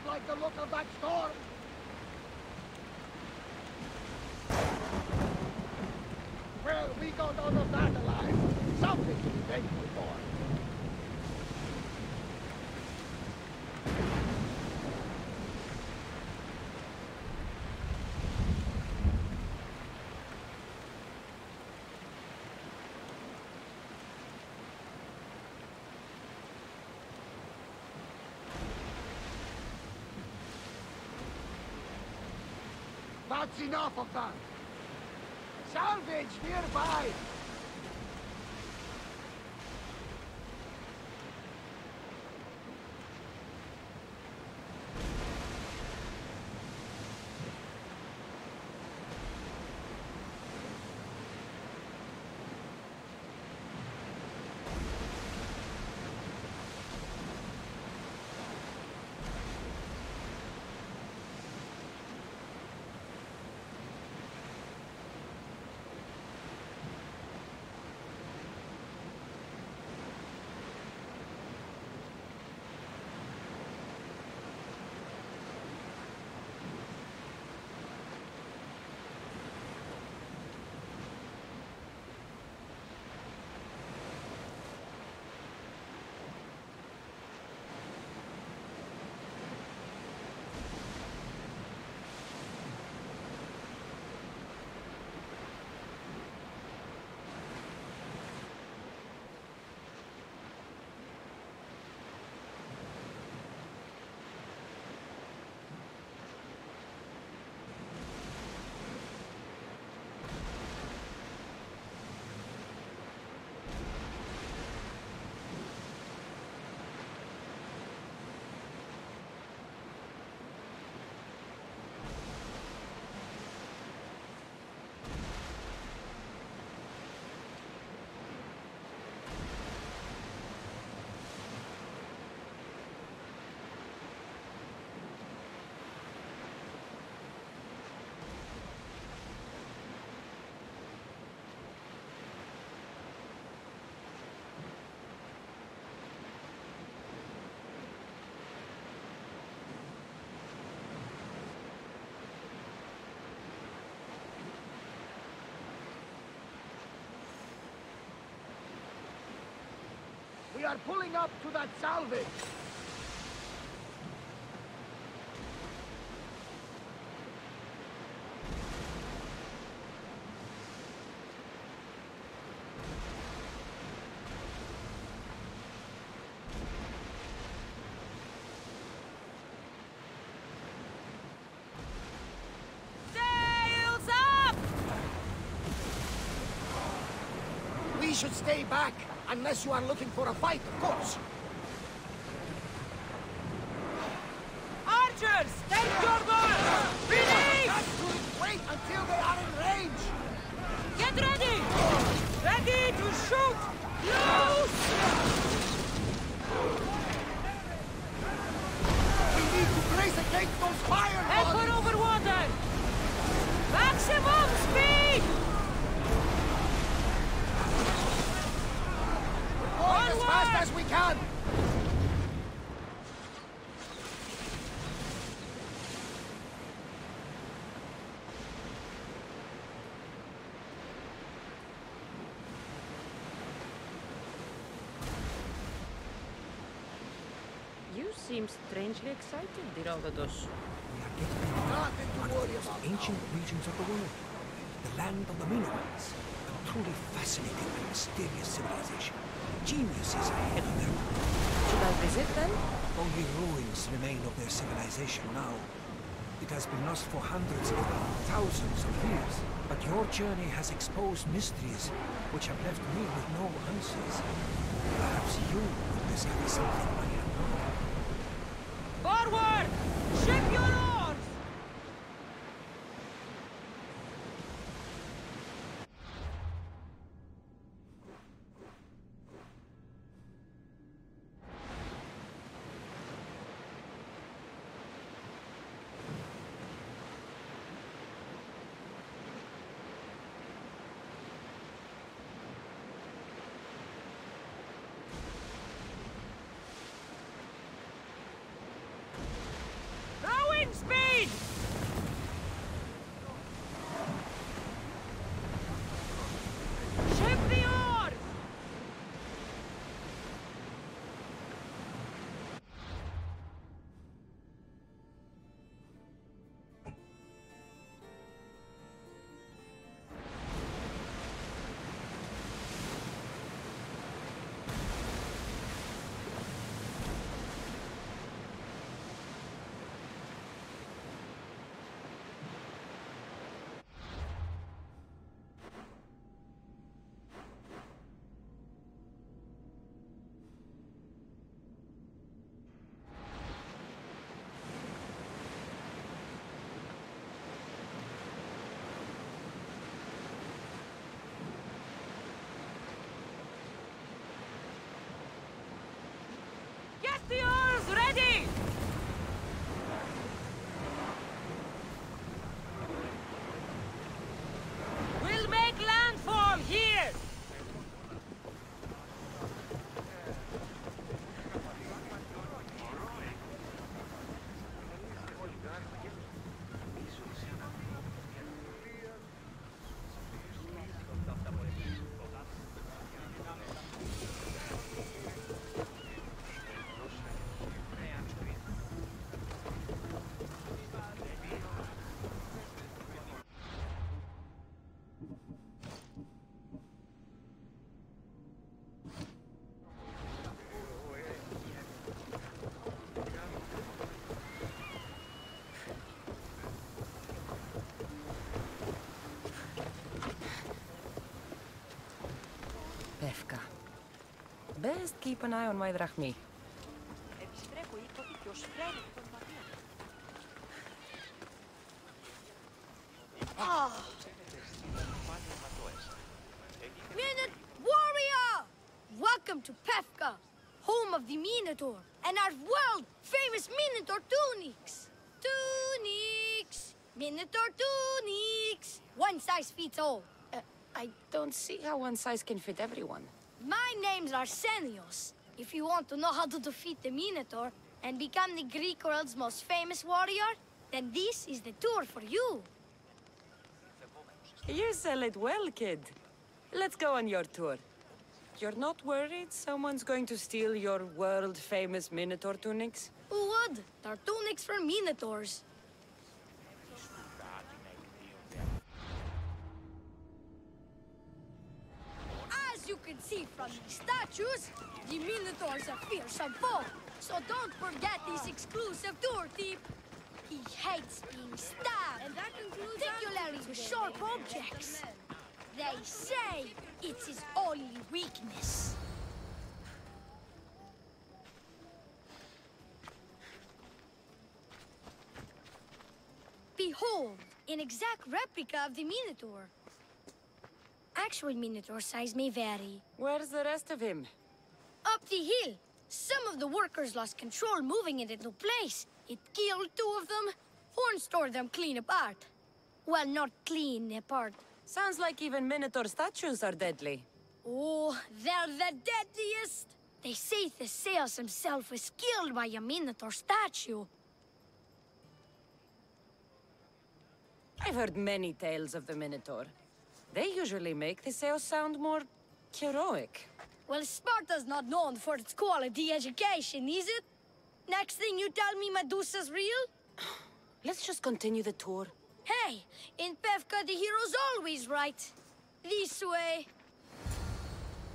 like the look of that storm. Well, we got out of that alive. Something to be thankful for. That's enough of that. Salvage nearby. We are pulling up to that salvage. Sails up! We should stay back. Unless you are looking for a fight, of course. Archers, take your guns! Release! Wait until they are in range! Get ready! Ready to shoot! Loose! We need to brace against those fire Head for over water! Maximum speed! Going as fast as we can! You seem strangely excited, Herodotus. We are getting Nothing to one worry of the about most ancient now. regions of the world. The land of the Minoans. A truly fascinating and mysterious civilization. Geniuses ahead of them. Should I visit then? Only ruins remain of their civilization now. It has been lost for hundreds, if not thousands of years. But your journey has exposed mysteries which have left me with no answers. Perhaps you will discover something I have not. Forward! Ship your oars! Pefka. Best keep an eye on my drachmi. Minute warrior! Welcome to Pefka, home of the Minotaur, and our world-famous Minotaur tunics. Tunics! Minotaur tunics! One size fits all. I don't see how one size can fit everyone. My name's Arsenios. If you want to know how to defeat the Minotaur and become the Greek world's most famous warrior, then this is the tour for you. You sell it well, kid. Let's go on your tour. You're not worried someone's going to steal your world-famous Minotaur tunics? Who would? They're tunics for Minotaurs. As you can see from these statues, the Minotaur's a fearsome foe. So don't forget this exclusive tour tip. He hates being stabbed, and that includes particularly with sharp objects. They say it's his only weakness. Behold, an exact replica of the Minotaur. Actual Minotaur size may vary. Where's the rest of him? Up the hill. Some of the workers lost control moving it into place. It killed two of them. Horns tore them clean apart. Well, not clean apart. Sounds like even Minotaur statues are deadly. Oh, they're the deadliest. They say Theseus himself was killed by a Minotaur statue. I've heard many tales of the Minotaur. They usually make Theseus sound more heroic. Well, Sparta's not known for its quality education, is it? Next thing you tell me Medusa's real? Let's just continue the tour. Hey, in Pefka the hero's always right. This way.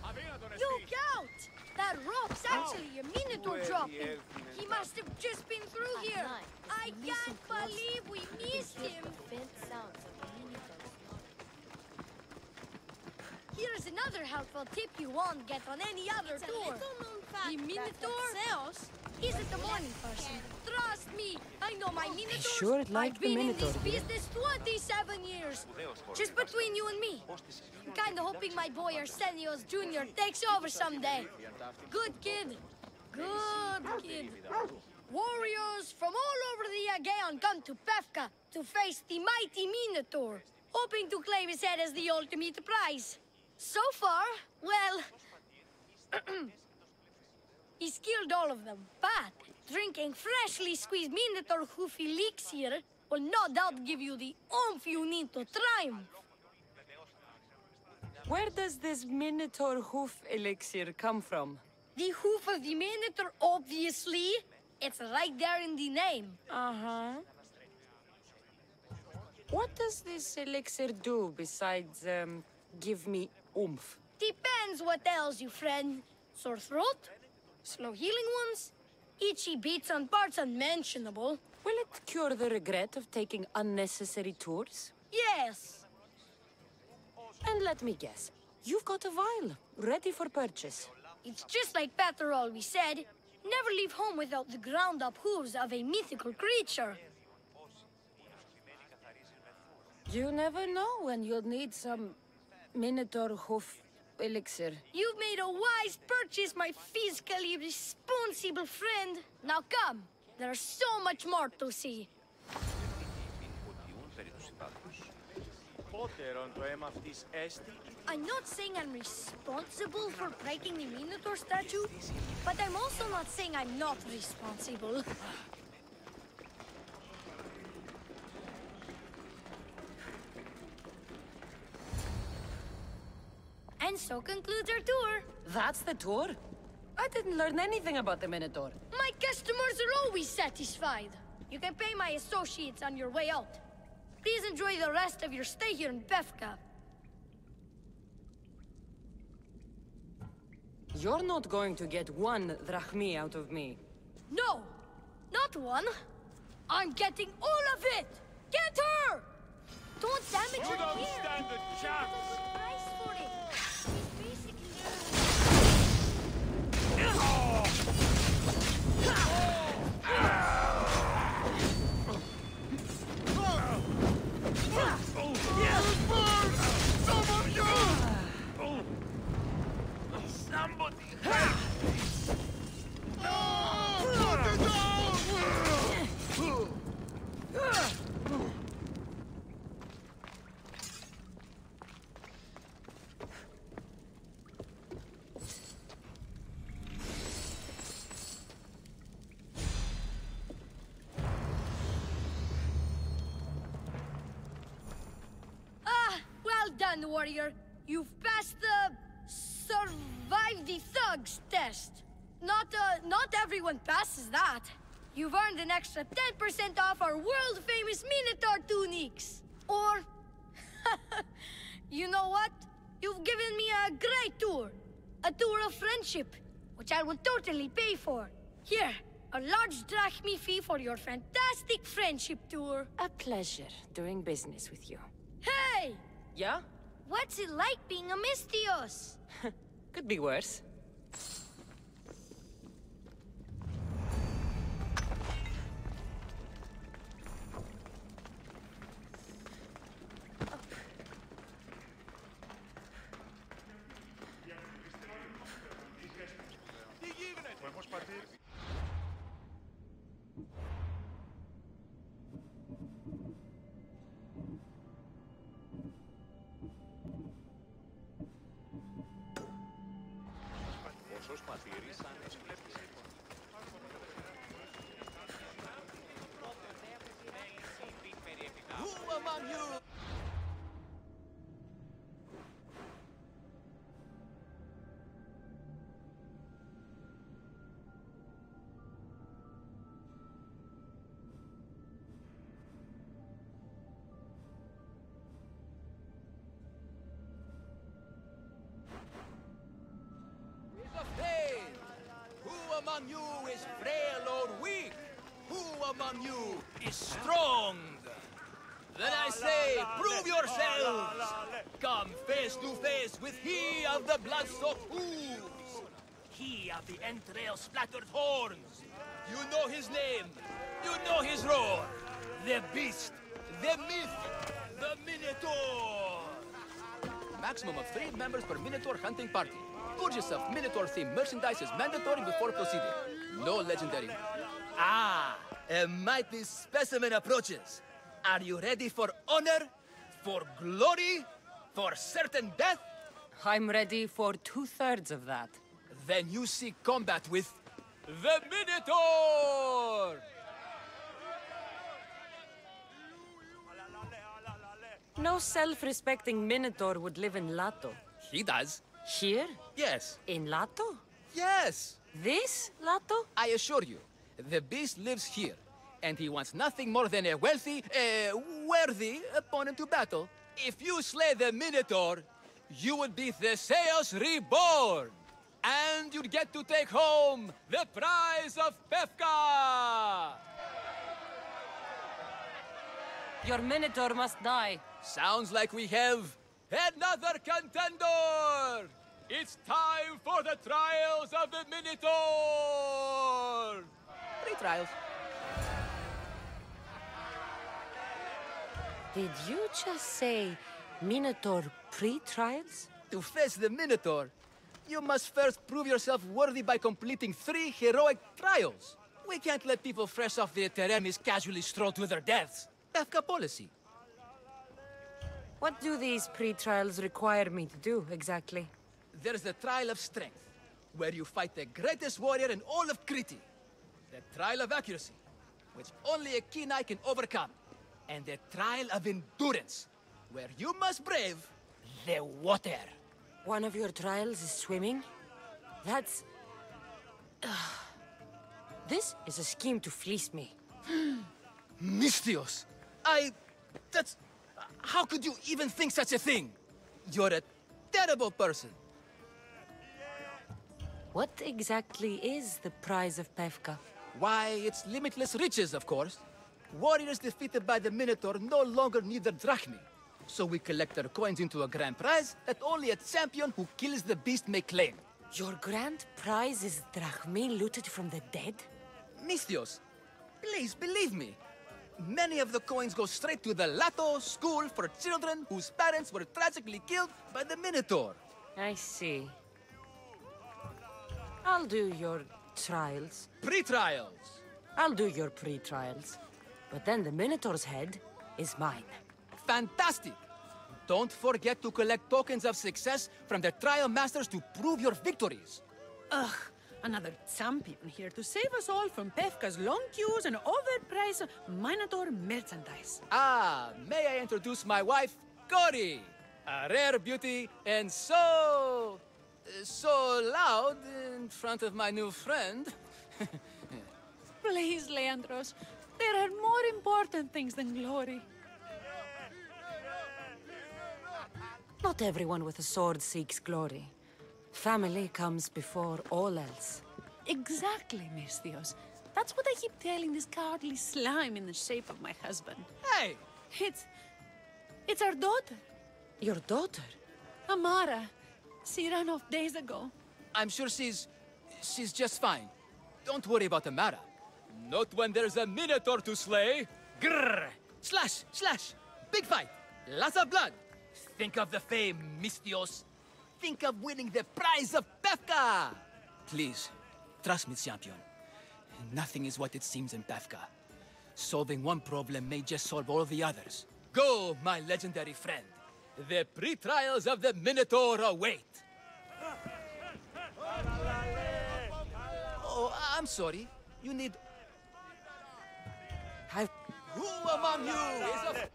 Look out! That rope's actually a Minotaur dropping. He must have just been through here. I can't believe we missed him. Here's another helpful tip you won't get on any other tour. The Minotaur isn't a morning person. Trust me, I know my Minotaurs. sure it liked I've the been Minotaur in this here. business 27 years. Just between you and me. I'm kinda hoping my boy Arsenios Jr. takes over someday. Good kid. Good kid. Warriors from all over the Aegean come to Pefka to face the mighty Minotaur, hoping to claim his head as the ultimate prize. So far, well, he's killed all of them, but drinking freshly squeezed Minotaur hoof elixir will no doubt give you the oomph you need to triumph. Where does this Minotaur hoof elixir come from? The hoof of the Minotaur, obviously. It's right there in the name. Uh-huh. What does this elixir do besides, give me oomph? Depends what ails you, friend. Sore throat? Slow healing wounds? Itchy bits on parts unmentionable? Will it cure the regret of taking unnecessary tours? Yes. And let me guess, you've got a vial, ready for purchase. It's just like Peter always said. Never leave home without the ground-up hooves of a mythical creature. You never know when you'll need some Minotaur hoof elixir. You've made a wise purchase, my fiscally responsible friend. Now come, there's so much more to see. I'm not saying I'm responsible for breaking the Minotaur statue, but I'm also not saying I'm not responsible. And so concludes our tour. That's the tour? I didn't learn anything about the Minotaur. My customers are always satisfied. You can pay my associates on your way out. Please enjoy the rest of your stay here in Pefka. You're not going to get one drachmi out of me. No, not one. I'm getting all of it. Get her! Don't damage her gear. stand a chance. Price for it. She's basically done, warrior. You've passed the survive the thugs test. Not everyone passes that. You've earned an extra 10% off our world-famous Minotaur tunics. Or, you know what? You've given me a great tour. A tour of friendship, which I will totally pay for. Here, a large drachmi fee for your fantastic friendship tour. A pleasure doing business with you. Hey! Yeah? What's it like being a Misthios? Could be worse. Who among you? Is of pain. Who among you is frail or weak? Who among you is strong? Then I say, prove yourselves! Come face to face with he of the blood-soaked hooves! He of the entrail-splattered horns! You know his name! You know his roar! The beast! The myth! The Minotaur! Maximum of 3 members per Minotaur hunting party. Purchase of Minotaur-themed merchandise is mandatory before proceeding. No legendary. Ah! A mighty specimen approaches. Are you ready for honor? For glory? For certain death? I'm ready for 2/3 of that. Then you seek combat with the Minotaur! No self-respecting Minotaur would live in Lato. He does. Here? Yes. In Lato? Yes! This Lato? I assure you, the beast lives here, and he wants nothing more than a wealthy, worthy opponent to battle. If you slay the Minotaur, you would be Theseus reborn, and you'd get to take home the prize of Pefka! Your Minotaur must die. Sounds like we have another contender! It's time for the trials of the Minotaur! 3 trials. Did you just say Minotaur pre-trials? To face the Minotaur, you must first prove yourself worthy by completing 3 heroic trials. We can't let people fresh off the Teremis casually stroll to their deaths. Pefka policy. What do these pre-trials require me to do, exactly? There's the Trial of Strength, where you fight the greatest warrior in all of Crete. The Trial of Accuracy, which only a keen eye can overcome. And the Trial of Endurance, where you must brave the water. One of your trials is swimming? That's... This is a scheme to fleece me. Misthios! That's... How could you even think such a thing? You're a terrible person. What exactly is the prize of Pefka? Why, it's limitless riches, of course. Warriors defeated by the Minotaur no longer need their drachmi. So we collect their coins into a grand prize that only a champion who kills the beast may claim. Your grand prize is drachmi looted from the dead? Misthios, please believe me. Many of the coins go straight to the Lato School for children whose parents were tragically killed by the Minotaur. I see. I'll do your trials. Pre-trials. I'll do your pre-trials. But then the Minotaur's head is mine. Fantastic! Don't forget to collect tokens of success from the trial masters to prove your victories. Ugh, another champion here to save us all from Pefka's long queues and overpriced Minotaur merchandise. Ah, may I introduce my wife, Cory? A rare beauty and so loud in front of my new friend. Please, Leandros. There are more important things than glory. Not everyone with a sword seeks glory. Family comes before all else. Exactly, Misthios. That's what I keep telling this cowardly slime in the shape of my husband. Hey! It's our daughter, Your daughter? Amara. She ran off days ago. I'm sure she's just fine. Don't worry about Amara. Not when there's a Minotaur to slay. Grrr! Slash! Slash! Big fight! Lots of blood! Think of the fame, Misthios. Think of winning the prize of Pefka! Please, trust me, champion. Nothing is what it seems in Pefka. Solving one problem may just solve all the others. Go, my legendary friend. The pre-trials of the Minotaur await. Oh, I'm sorry. You need... Who among you is a...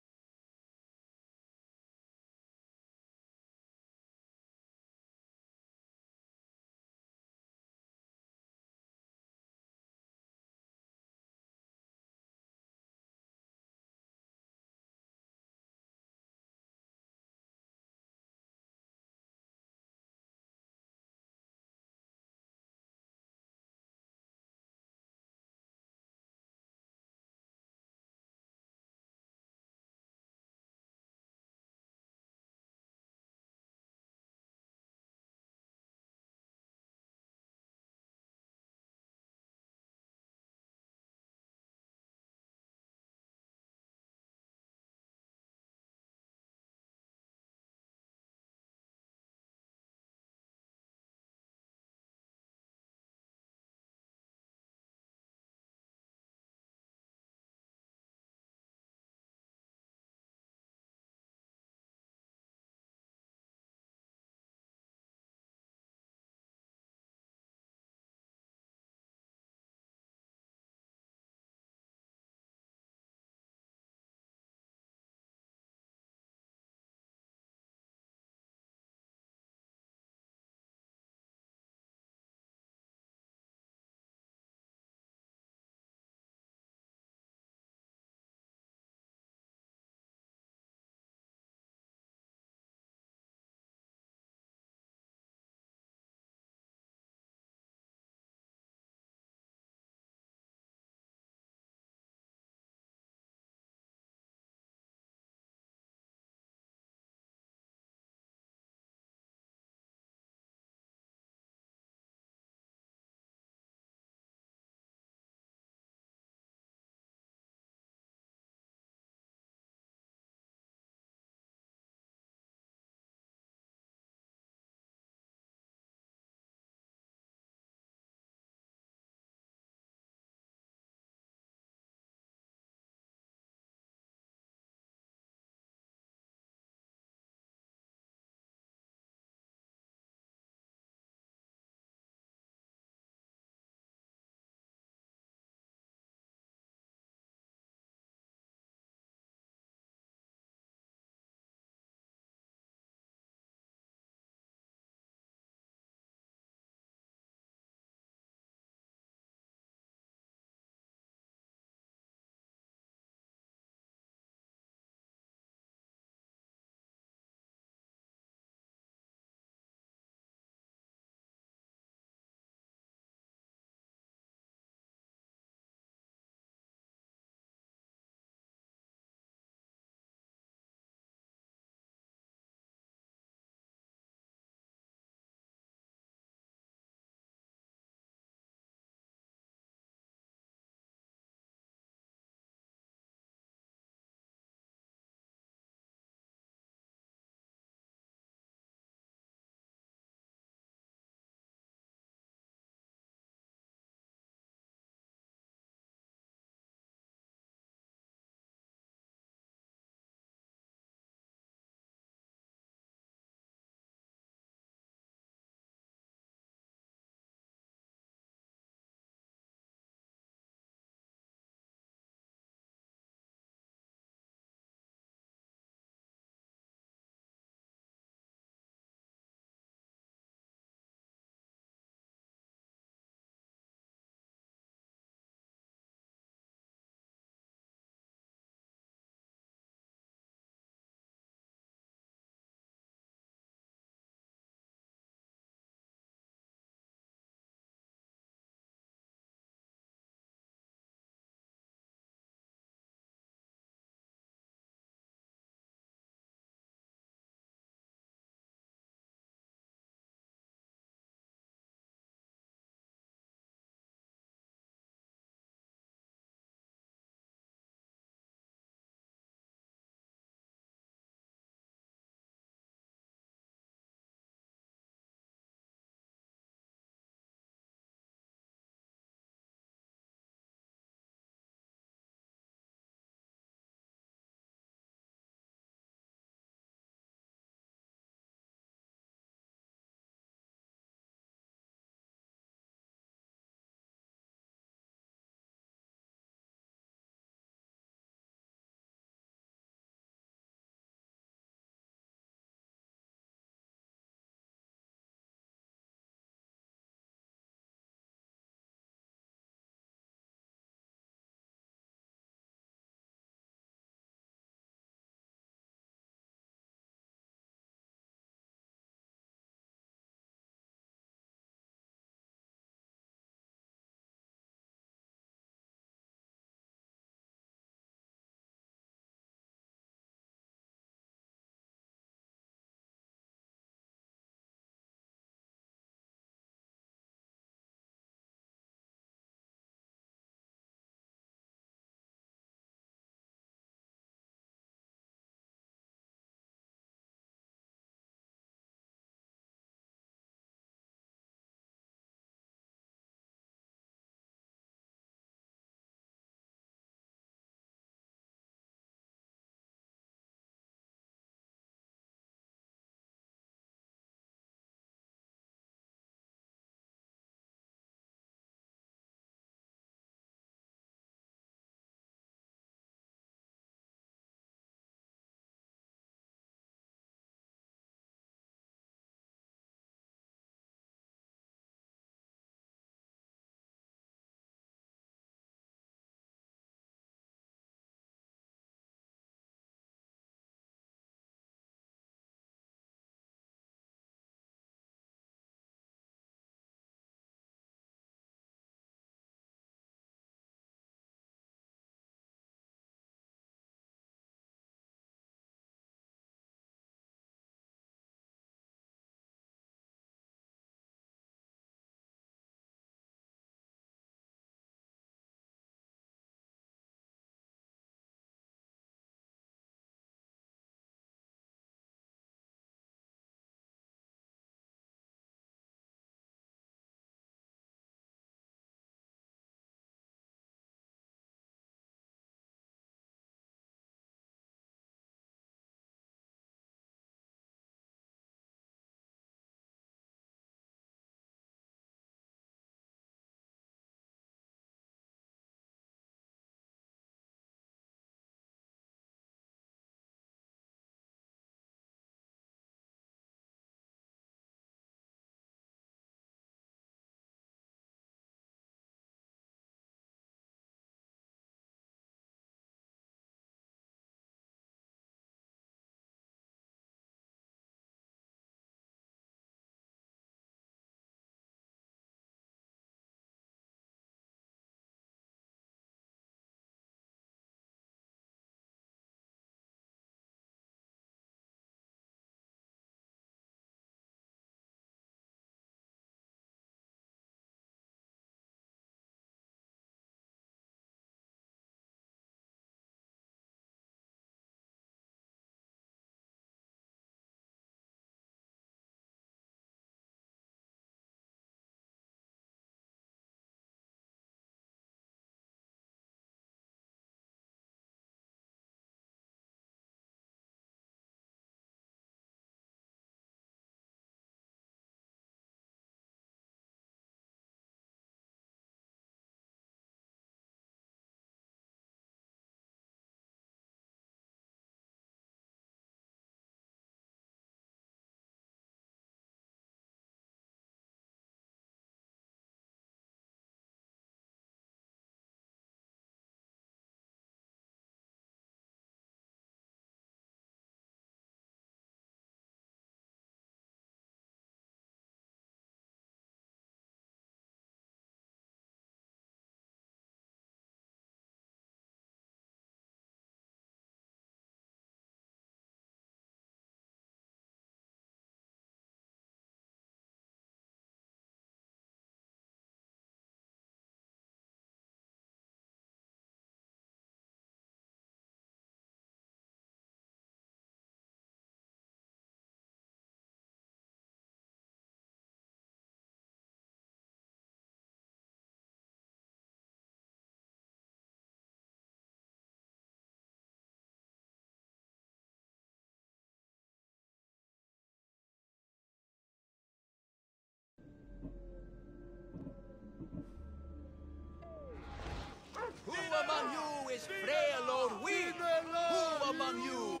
among you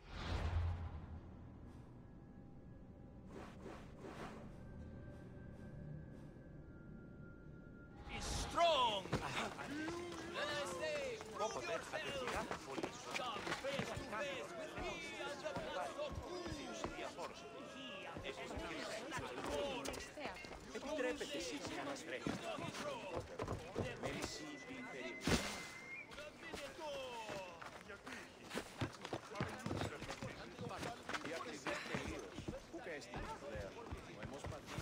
is strong? Then I say, prove yourself. Come face to face with me and the bloodstock Επιτρέπετε εσείς να μας βρέχετε. Με λύση την περίπτωση. Η ακτιβή τελείως. Πού καίστηκε η ιδέα. Ο αιμός πατήρ.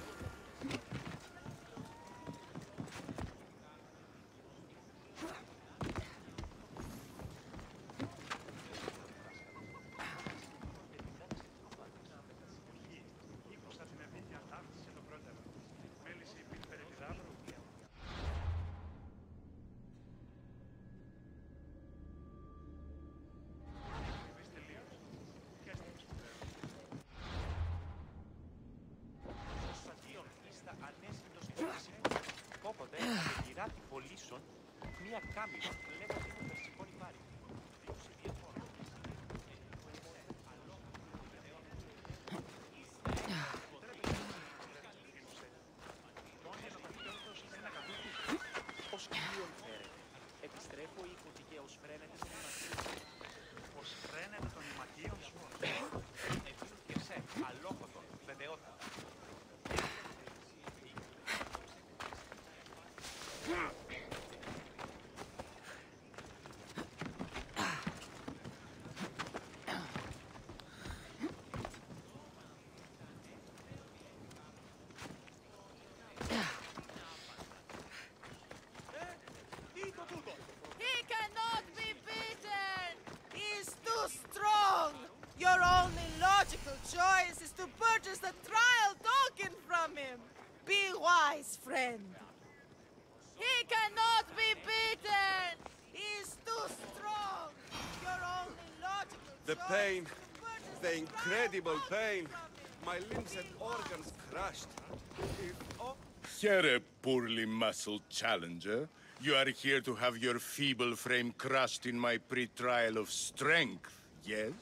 Όποτε γυράτη πωλήσεων, μία κάμιλα λέγεται το περσικόνι πάρει. Ως κύον φέρετε. Επιστρέφω ή κωτικέ ως φρένετε των ημακίων. Ως φρένετε των ημακίων σου. Και σε, αλόκοτον, βεβαιότητα. He cannot be beaten! He's too strong! Your only logical choice is to purchase the trial token from him! Be wise, friend! He cannot be beaten! He's too strong! Your only logical The choice pain, is to purchase the trial incredible token pain. from him. My limbs and organs crushed. Here, poorly muscled challenger. You are here to have your feeble frame crushed in my pre-trial of strength, yes?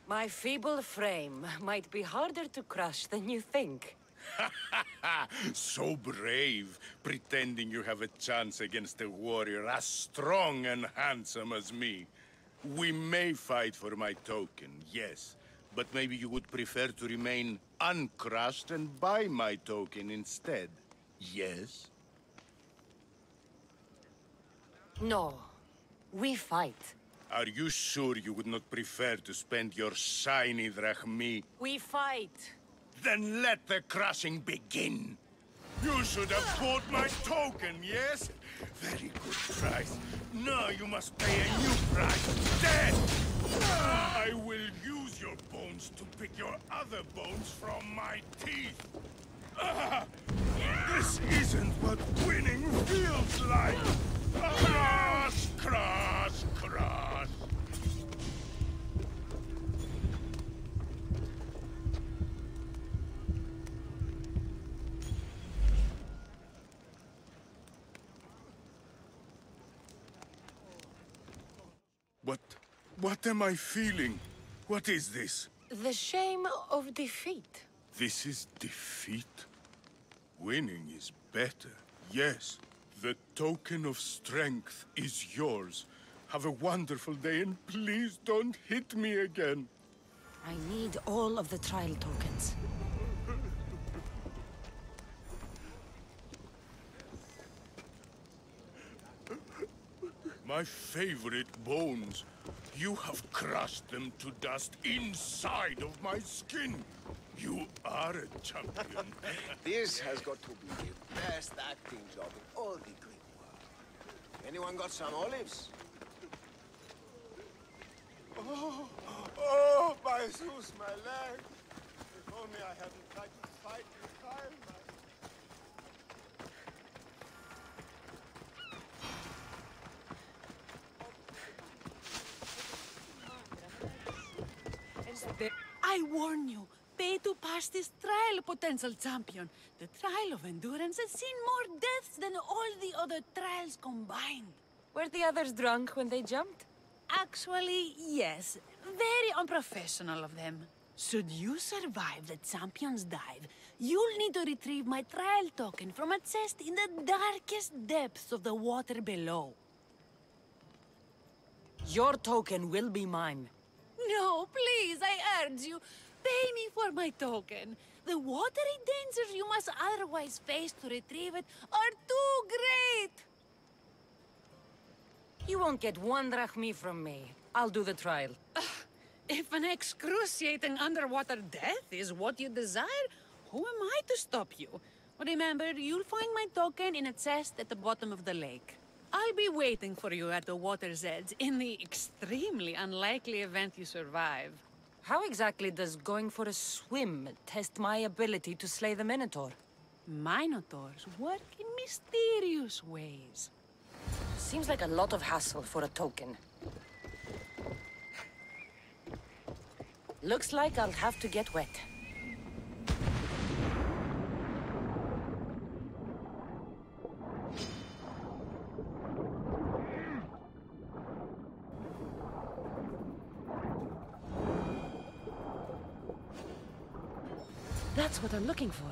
My feeble frame might be harder to crush than you think. So brave, pretending you have a chance against a warrior as strong and handsome as me. We may fight for my token, yes, but maybe you would prefer to remain uncrushed and buy my token instead, yes? No, we fight. Are you sure you would not prefer to spend your shiny drachmi? We fight. Then let the crushing begin. You should have bought my token, yes? Very good price. Now you must pay a new price. Death! I will use your bones to pick your other bones from my teeth. This isn't what winning feels like. Crush, crush, crush. What am I feeling? What is this? The shame of defeat. This is defeat? Winning is better, yes. The token of strength is yours. Have a wonderful day and please don't hit me again. I need all of the trial tokens. My favorite bones. You have crushed them to dust inside of my skin. You are a champion. This has got to be the best acting job in all the Greek world. Anyone got some olives? Oh, my Zeus, my leg. If only I hadn't tried to fight in time. I warn you, pay to pass this trial, potential champion. The trial of endurance has seen more deaths than all the other trials combined. Were the others drunk when they jumped? Actually, yes. Very unprofessional of them. Should you survive the champion's dive, you'll need to retrieve my trial token from a chest in the darkest depths of the water below. Your token will be mine. No, please, I urge you. Pay me for my token. The watery dangers you must otherwise face to retrieve it are too great. You won't get one drachmi from me. I'll do the trial. If an excruciating underwater death is what you desire, who am I to stop you? Remember, you'll find my token in a chest at the bottom of the lake. I'll be waiting for you at the water's edge in the extremely unlikely event you survive. How exactly does going for a swim test my ability to slay the Minotaur? Minotaurs work in mysterious ways. Seems like a lot of hassle for a token. Looks like I'll have to get wet. That's what I'm looking for.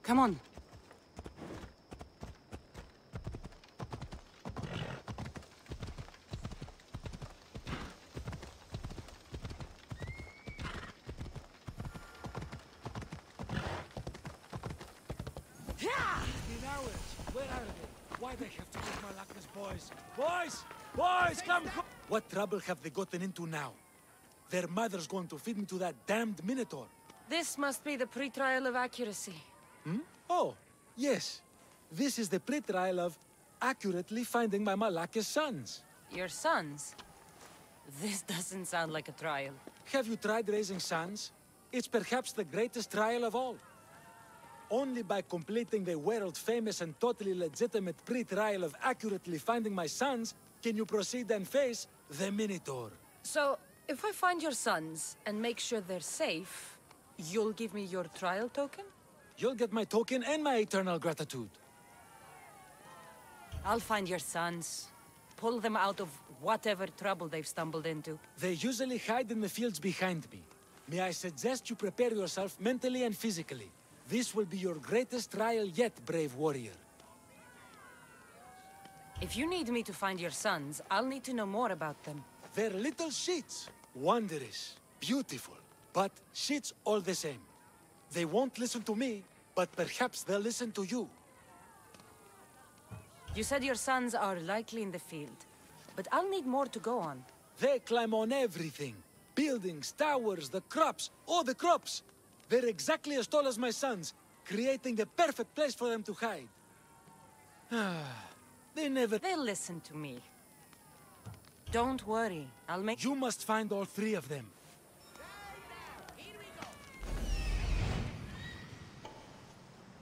Come on. Where are they? Why they have to take Malaka's boys? Boys! Boys, come! What trouble have they gotten into now? Their mother's going to feed me to that damned Minotaur. This must be the pre-trial of accuracy. Hmm? Oh, yes. This is the pre-trial of accurately finding my Malaka's sons. Your sons? This doesn't sound like a trial. Have you tried raising sons? It's perhaps the greatest trial of all. Only by completing the world-famous and totally legitimate pre-trial of accurately finding my sons can you proceed and face the Minotaur. So, if I find your sons and make sure they're safe, you'll give me your trial token? You'll get my token and my eternal gratitude. I'll find your sons. Pull them out of whatever trouble they've stumbled into. They usually hide in the fields behind me. May I suggest you prepare yourself mentally and physically. This will be your greatest trial yet, brave warrior. If you need me to find your sons, I'll need to know more about them. They're little shits. Wondrous, beautiful, but shits all the same. They won't listen to me, but perhaps they'll listen to you. You said your sons are likely in the field, but I'll need more to go on. They climb on everything. Buildings, towers, the crops, all the crops. They're exactly as tall as my sons, creating the perfect place for them to hide. They'll listen to me. Don't worry, I'll make... You must find all three of them.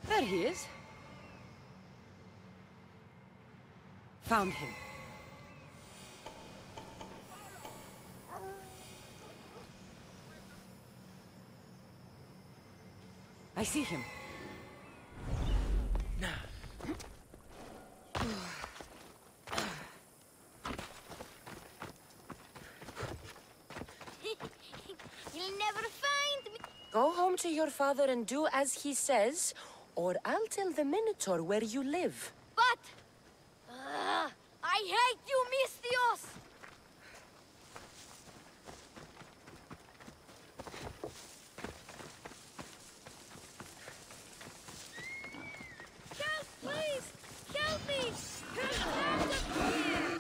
There he is. Found him. I see him. to your father and do as he says, or I'll tell the Minotaur where you live. But... I hate you, Mistios! Help, please! Help me! Help me, please!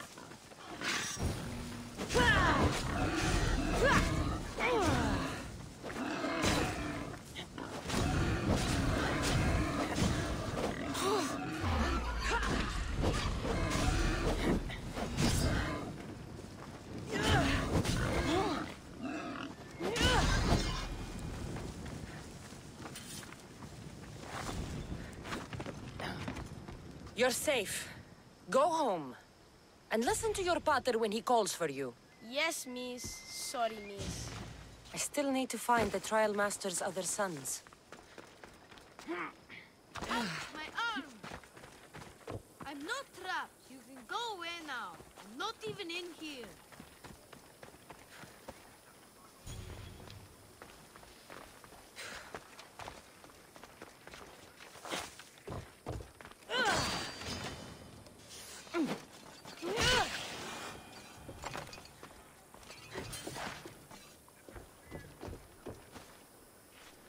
You're safe. Go home. And listen to your pater when he calls for you. Yes, miss. Sorry, miss. I still need to find the Trial Master's other sons. Ouch, my arm! I'm not trapped. You can go away now. I'm not even in here.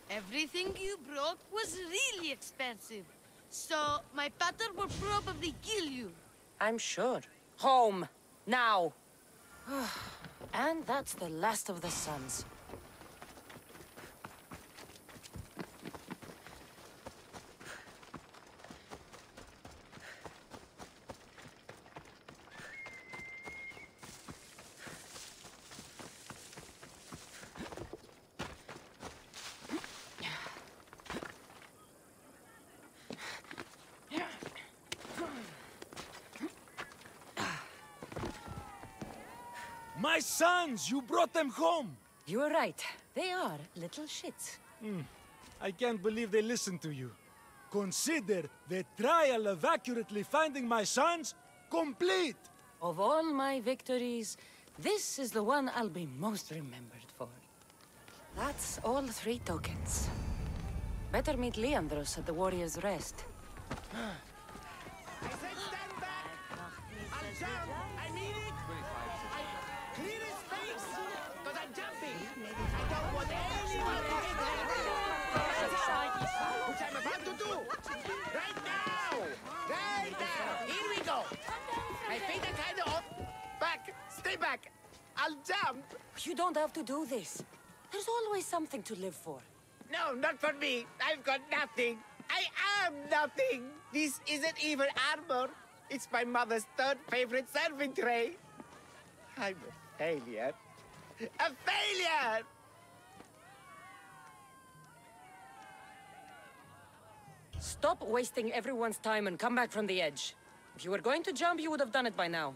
Everything you brought was really expensive. So, my pater will probably kill you. I'm sure. Home. Now. And that's the last of the sons. My sons! You brought them home! You were right. They are little shits. I can't believe they listened to you. Consider the trial of accurately finding my sons complete! Of all my victories, this is the one I'll be most remembered for. That's all 3 tokens. Better meet Leandros at the Warrior's Rest. I said stand back! I'm down! I mean it! Clear his face! Because I'm jumping! I don't want anyone to get hurt! Which I'm about to do! Right now! Right now! Here we go! My feet are kind of up. Back! Stay back! I'll jump! You don't have to do this. There's always something to live for. No, not for me. I've got nothing. I am nothing. This isn't even armor. It's my mother's 3rd favorite serving tray. I'm a failure. A failure! Stop wasting everyone's time and come back from the edge. If you were going to jump, you would have done it by now.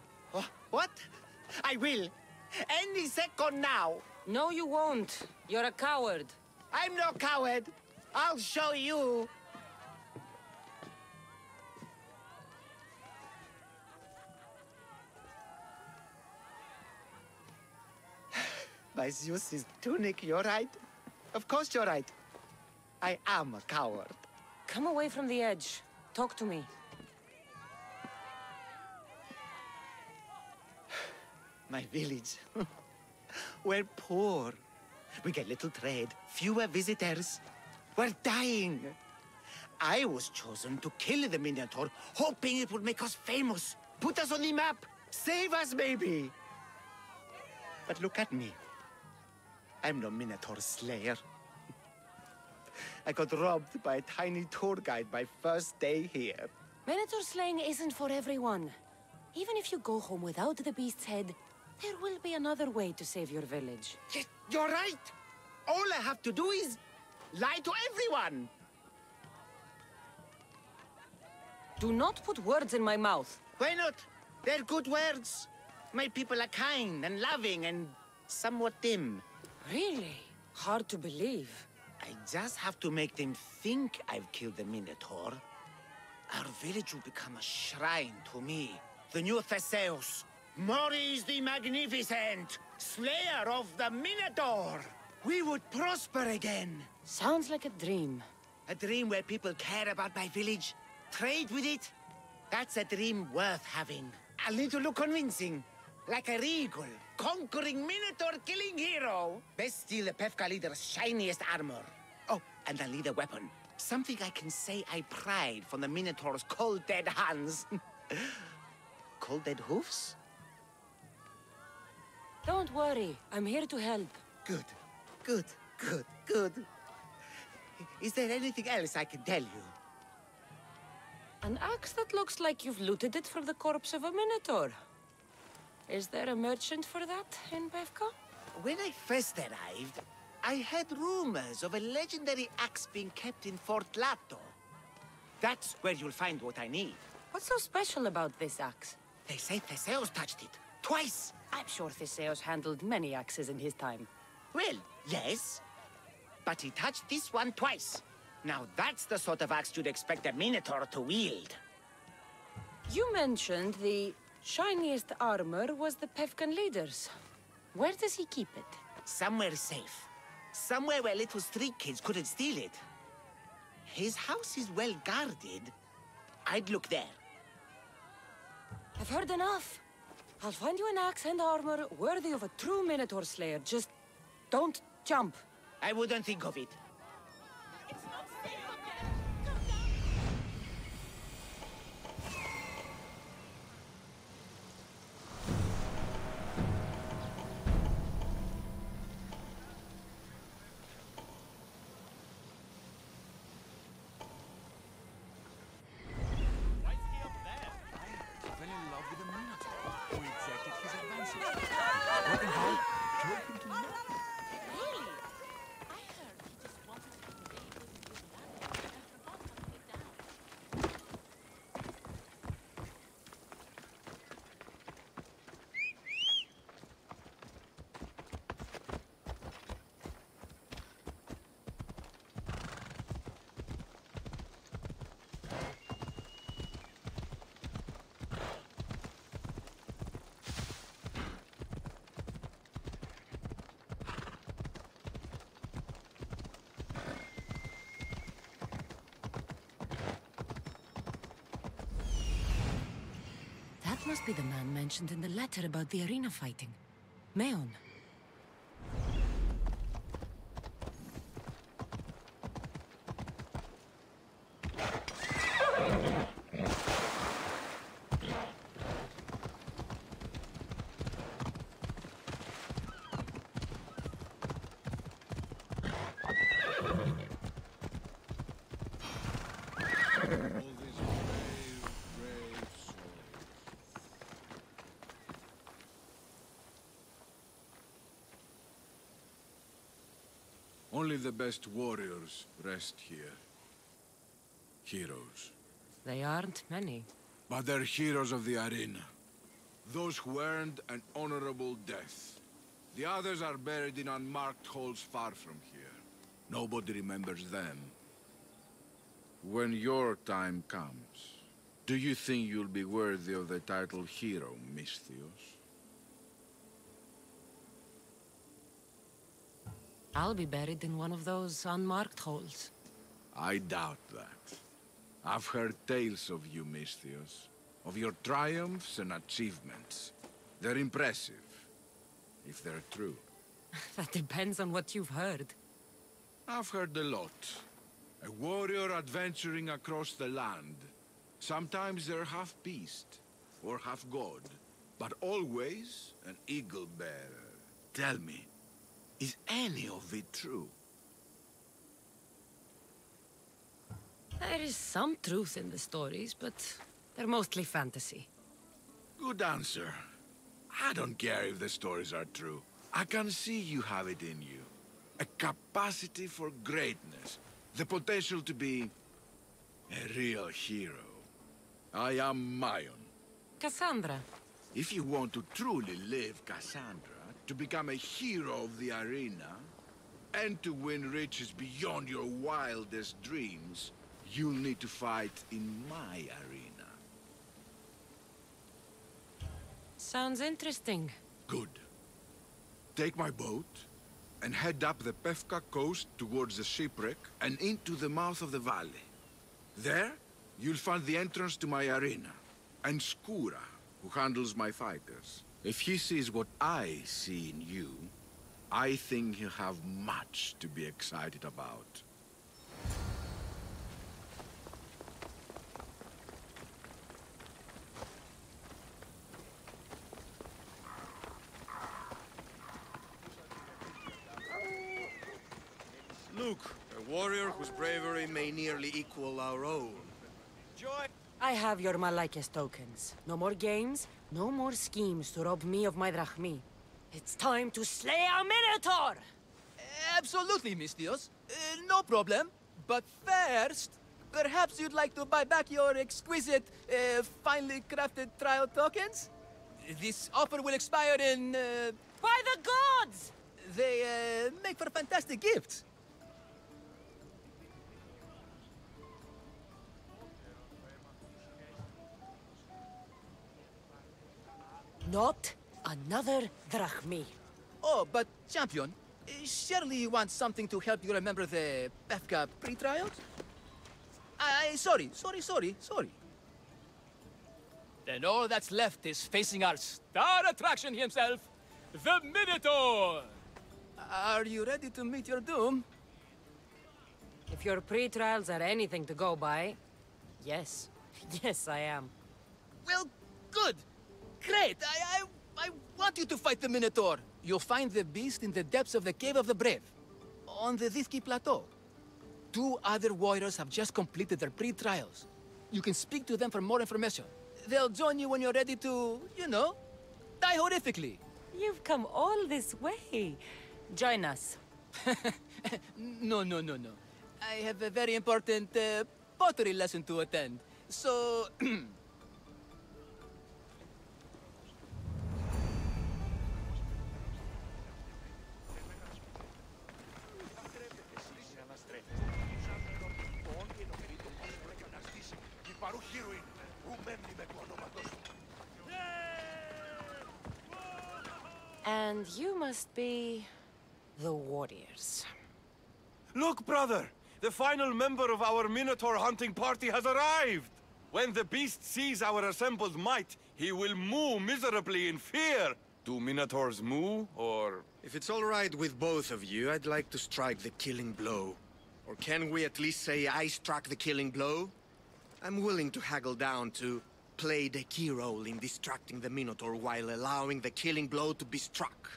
What? I will. Any second now. No, you won't. You're a coward. I'm no coward. I'll show you. My Zeus's tunic, you're right. Of course you're right. I am a coward. Come away from the edge. Talk to me. My village. We're poor. We get little trade, fewer visitors. We're dying. I was chosen to kill the Minotaur, hoping it would make us famous, put us on the map, save us, maybe. But look at me. I'm no Minotaur slayer. I got robbed by a tiny tour guide my first day here. Minotaur slaying isn't for everyone. Even if you go home without the beast's head, there will be another way to save your village. Yes, you're right. All I have to do is lie to everyone. Do not put words in my mouth. Why not? They're good words. My people are kind and loving and somewhat dim. Really? Hard to believe. I just have to make them think I've killed the Minotaur. Our village will become a shrine to me, the new Theseus, Maurice the Magnificent, slayer of the Minotaur. We would prosper again. Sounds like a dream. A dream where people care about my village, trade with it. That's a dream worth having. I'll need to look convincing. Like a regal, conquering Minotaur-killing hero. Best steal the Pefka leader's shiniest armor. Oh, and I'll need a weapon. Something I can say I pried from the Minotaur's cold dead hands. Cold dead hoofs? Don't worry, I'm here to help. Good, good, good, good. Is there anything else I can tell you? An axe that looks like you've looted it from the corpse of a Minotaur. Is there a merchant for that in Pefka? When I first arrived, I heard rumors of a legendary axe being kept in Fort Lato. That's where you'll find what I need. What's so special about this axe? They say Theseus touched it. Twice. I'm sure Theseus handled many axes in his time. Well, yes. But he touched this one twice. Now that's the sort of axe you'd expect a Minotaur to wield. You mentioned the shiniest armor was the Pefkan leader's. Where does he keep it? Somewhere safe. Somewhere where little street kids couldn't steal it. His house is well guarded. I'd look there. I've heard enough. I'll find you an axe and armor worthy of a true Minotaur slayer. Just don't jump. I wouldn't think of it. That must be the man mentioned in the letter about the arena fighting. Meon. Only the best warriors rest here. Heroes. They aren't many. But they're heroes of the arena. Those who earned an honorable death. The others are buried in unmarked holes far from here. Nobody remembers them. When your time comes, do you think you'll be worthy of the title hero, Misthios? I'll be buried in one of those unmarked holes. I doubt that. I've heard tales of you, Misthios. Of your triumphs and achievements. They're impressive, if they're true. That depends on what you've heard. I've heard a lot. A warrior adventuring across the land. Sometimes they're half beast, or half god, but always an eagle bearer. Tell me, is any of it true? There is some truth in the stories, but they're mostly fantasy. Good answer. I don't care if the stories are true. I can see you have it in you. A capacity for greatness. The potential to be a real hero. I am Mayon. Cassandra. If you want to truly live Cassandra, to become a hero of the arena, and to win riches beyond your wildest dreams, you'll need to fight in my arena. Sounds interesting. Good. Take my boat, and head up the Pefka coast towards the shipwreck and into the mouth of the valley. There, you'll find the entrance to my arena, and Skura, who handles my fighters. If he sees what I see in you, I think he'll have much to be excited about. Look, a warrior whose bravery may nearly equal our own. Joy! I have your Malakes tokens. No more games, no more schemes to rob me of my drachmi. It's time to slay a Minotaur! Absolutely, Mistios. No problem. But first, perhaps you'd like to buy back your exquisite, finely crafted trial tokens? This offer will expire in, By the gods! They, make for fantastic gifts. Not another drachmi. Oh, but, champion, surely you want something to help you remember the Pefka pre-trials? Sorry. Then all that's left is facing our star attraction himself, the Minotaur! Are you ready to meet your doom? If your pre-trials are anything to go by, yes. Yes, I am. Well, good. Great. I want you to fight the Minotaur. You'll find the beast in the depths of the Cave of the Brave, on the Dithki Plateau. 2 other warriors have just completed their pre-trials. You can speak to them for more information. They'll join you when you're ready to, you know, die horrifically. You've come all this way. Join us. No. I have a very important pottery lesson to attend. So... And you must be... the warriors. Look, brother! The final member of our Minotaur hunting party has arrived! When the beast sees our assembled might, he will moo miserably in fear! Do Minotaurs moo, or...? If it's all right with both of you, I'd like to strike the killing blow. Or can we at least say I struck the killing blow? I'm willing to haggle down to play the key role in distracting the Minotaur while allowing the killing blow to be struck.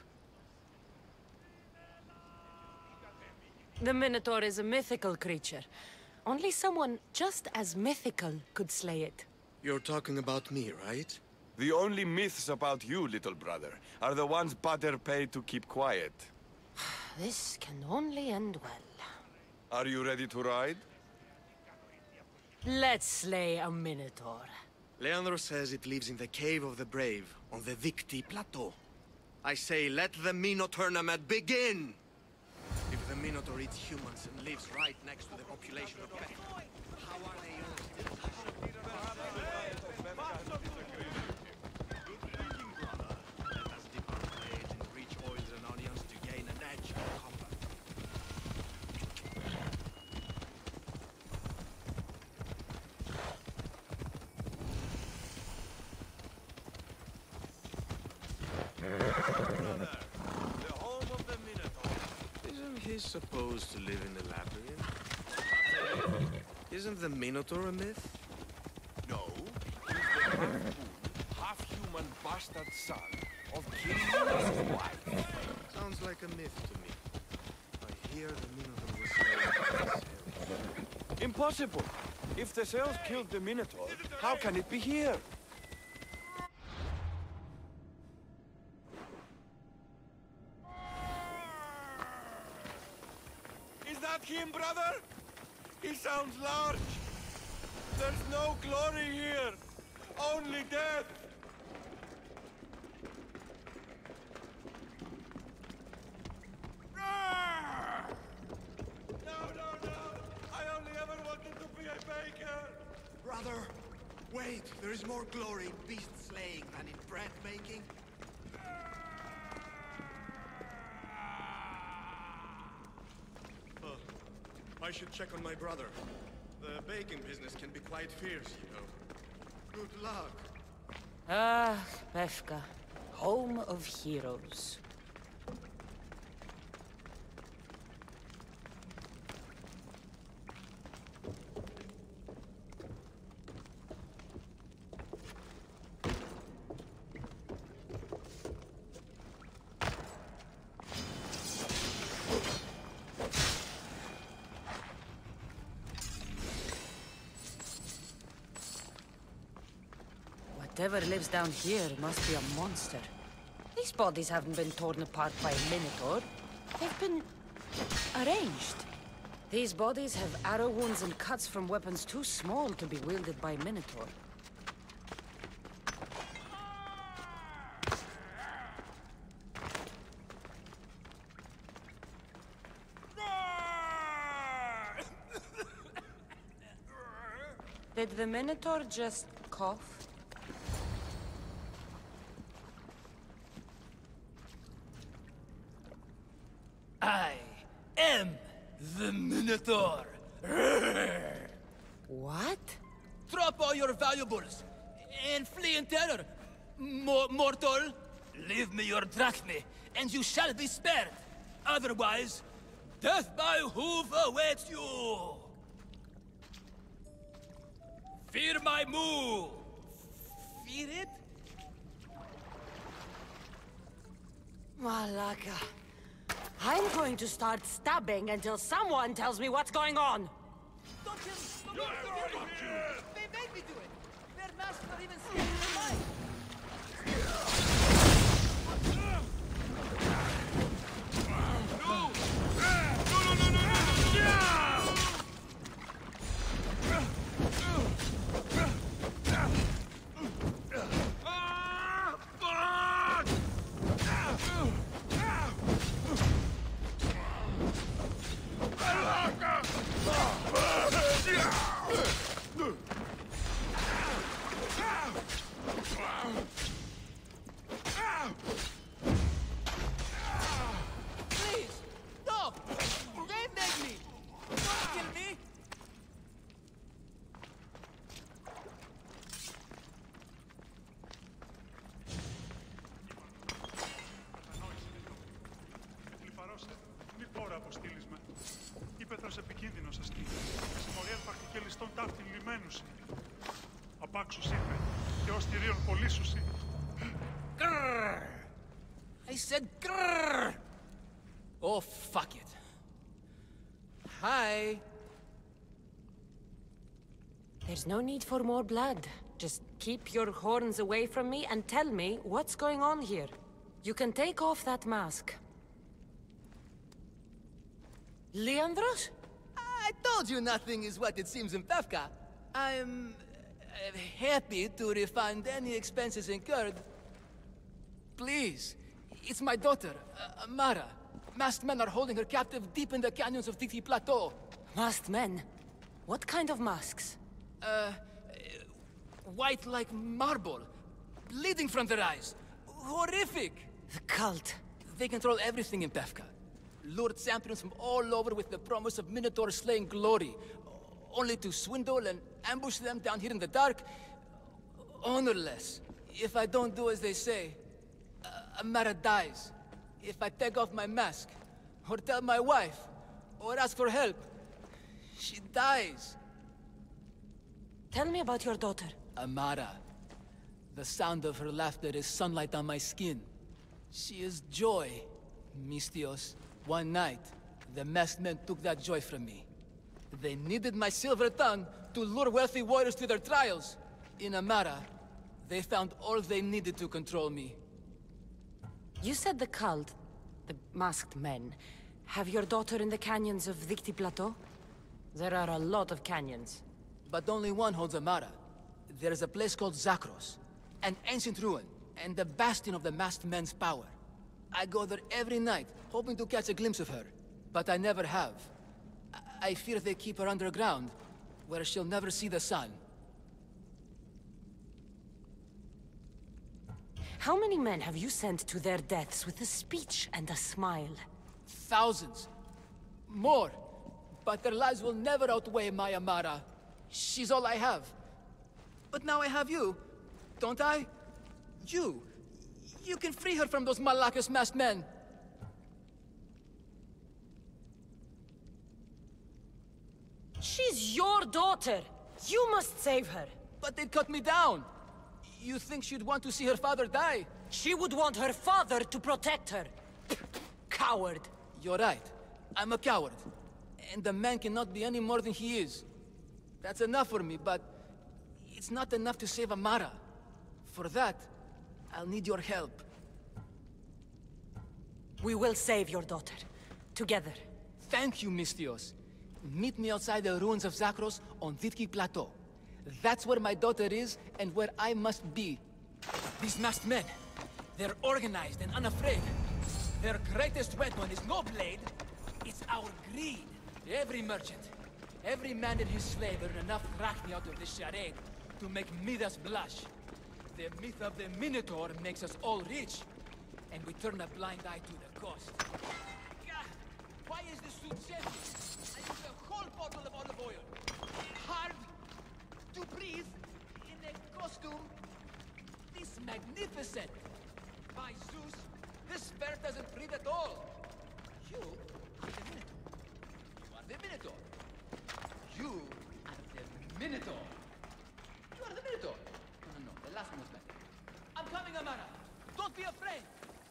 The Minotaur is a mythical creature. Only someone just as mythical could slay it. You're talking about me, right? The only myths about you, little brother, are the ones Butter paid to keep quiet. This can only end well. Are you ready to ride? Let's slay a Minotaur. Leandro says it lives in the Cave of the Brave, on the Dithki Plateau. I say, let the Minotaur tournament begin! If the Minotaur eats humans and lives right next to the population of Pefka, how are they all still? Let us dip our blades in rich oils and onions to gain an edge in combat. The home of the Minotaur. Isn't he supposed to live in the labyrinth? Isn't the Minotaur a myth? No, he's the half-fool, half-human bastard son of King Minos' wife. Sounds like a myth to me. I hear the Minotaur was slain by the Cells. Impossible! If the cells killed the Minotaur, how can it be here? Is that him, brother? He sounds large. There's no glory here. Only death. No. I only ever wanted to be a baker. Brother, wait. There is more glory in beast slaying than in bread making. I should check on my brother. The baking business can be quite fierce, you know. Good luck. Ah, Pefka, home of heroes. Whatever lives down here must be a monster. These bodies haven't been torn apart by a minotaur. They've been arranged. These bodies have arrow wounds and cuts from weapons too small to be wielded by a minotaur. Did the minotaur just cough? I am the Minotaur. What? Drop all your valuables and flee in terror. Mortal, leave me your drachme, and you shall be spared. Otherwise, death by hoof awaits you. Fear my move. Fear it? Malaka. I'm going to start stabbing until someone tells me what's going on. Don't kill me! Don't kill me! They made me do it! Their masks not even scared of mine! Please! No! They made me! Don't kill me! Μη πόρα αποστείλεις με. Ήπεθρος επικίνδυνος ασκεί. Συμμορία παρτικελιστών ταύτην λιμένουσι. Απάξους είπε, και ως τυρίων πολύσουσι. Grrr! I said grrr! Oh, fuck it. Hi. There's no need for more blood. Just keep your horns away from me and tell me what's going on here. You can take off that mask. Leandros? I told you nothing is what it seems in Pefka. I'm happy to refund any expenses incurred. Please, it's my daughter, Mara. Masked men are holding her captive deep in the canyons of Titi Plateau. Masked men? What kind of masks? White like marble, bleeding from their eyes. Horrific! The cult. They control everything in Pefka. Lured champions from all over with the promise of Minotaur slaying glory, only to swindle and ambush them down here in the dark. Honorless. If I don't do as they say, Amara dies. If I take off my mask, or tell my wife, or ask for help, she dies. Tell me about your daughter. Amara. The sound of her laughter is sunlight on my skin. She is joy, Mistios. One night, the masked men took that joy from me. They needed my silver tongue to lure wealthy warriors to their trials. In Amara, they found all they needed to control me. You said the cult, the masked men, have your daughter in the canyons of Dicti Plateau? There are a lot of canyons. But only one holds Amara. There is a place called Zakros, an ancient ruin, and the bastion of the masked men's power. I go there every night, hoping to catch a glimpse of her, but I never have. I fear they keep her underground, where she'll never see the sun. How many men have you sent to their deaths with a speech and a smile? Thousands. More. but their lives will never outweigh my Amara. She's all I have. But now I have you, don't I? You can free her from those Malakas masked men. She's your daughter. You must save her. But they'd cut me down. You think she'd want to see her father die? She would want her father to protect her. Coward. You're right. I'm a coward. And the man cannot be any more than he is. That's enough for me, but it's not enough to save Amara. For that, I'll need your help. We will save your daughter. Together. Thank you, Mistios. Meet me outside the ruins of Zakros on Vitki Plateau. That's where my daughter is, and where I must be. These masked men, they're organized and unafraid. Their greatest weapon is no blade, it's our greed. Every merchant, every man and his slave earn enough drachmi out of this charade to make Midas blush. The myth of the Minotaur makes us all rich, and we turn a blind eye to the cost. Gah! Why is this suit heavy? I use a whole bottle of olive oil. Hard to breathe in a costume this magnificent. By Zeus, this fair doesn't breathe at all. You are the Minotaur. You are the Minotaur. You are the Minotaur. You are the Minotaur. No, the last one was better. I'm coming, Amara. Don't be afraid.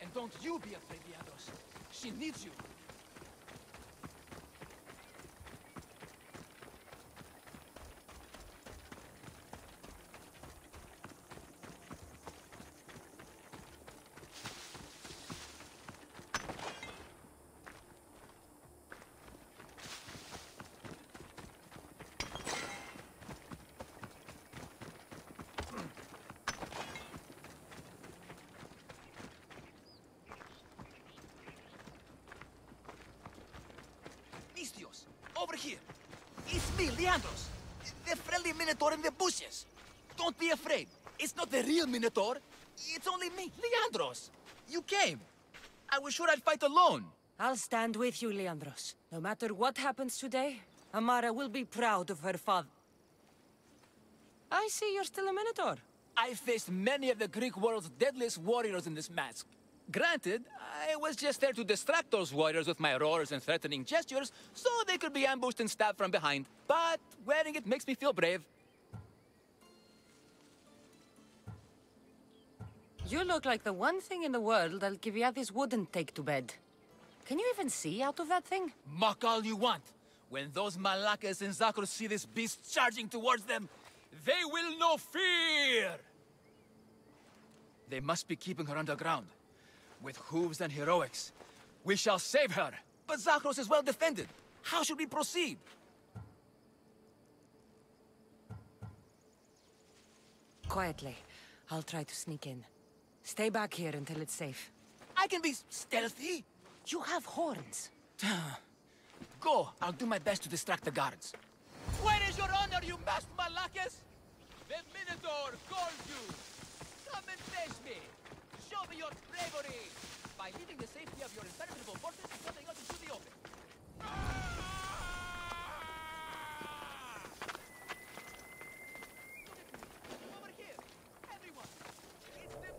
And don't you be afraid, Leandros. She needs you. Mistios, over here. It's me, Leandros. The friendly Minotaur in the bushes. Don't be afraid. It's not the real Minotaur. It's only me, Leandros. You came. I was sure I'd fight alone. I'll stand with you, Leandros. No matter what happens today, Amara will be proud of her father. I see you're still a Minotaur. I faced many of the Greek world's deadliest warriors in this mask. Granted, I was just there to distract those warriors with my roars and threatening gestures, so they could be ambushed and stabbed from behind. But wearing it makes me feel brave. You look like the one thing in the world Alcibiades wouldn't take to bed. Can you even see out of that thing? Mock all you want. When those Malakas and Zakros see this beast charging towards them, they will know fear! They must be keeping her underground. With hooves and heroics, we shall save her. But Zakros is well defended. How should we proceed? Quietly. I'll try to sneak in. Stay back here until it's safe. I can be stealthy. You have horns. Go. I'll do my best to distract the guards. Where is your honor, you masked Malakas? The Minotaur calls you. Come and face me. Show me your bravery by leaving the safety of your impenetrable fortress and stepping out into the open. Over here, everyone. It's the...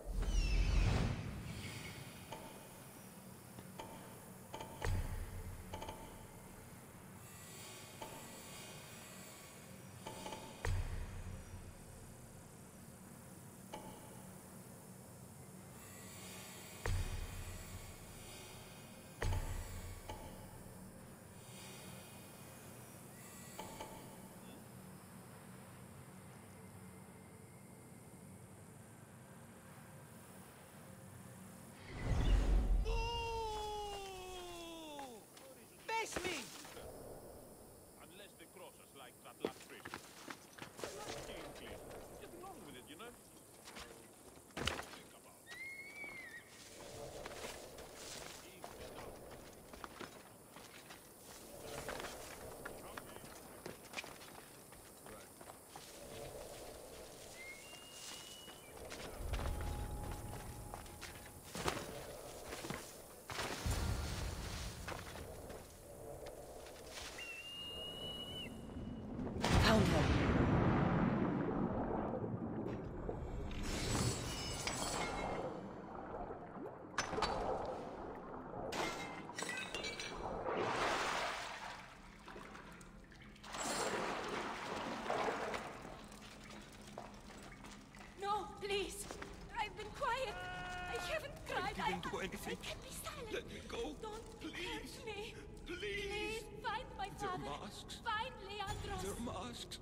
anything. Be silent. Let me go. Don't Please. hurt me. Please. Please, find my They're father. masks. Find Leandros. They're masks.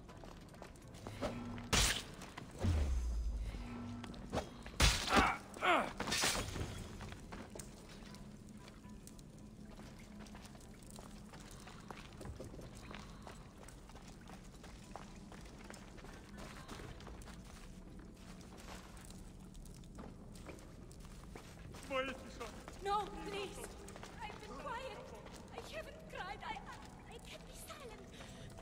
Βοήθησα. No, please. I've been quiet. I haven't cried. I can't be silent.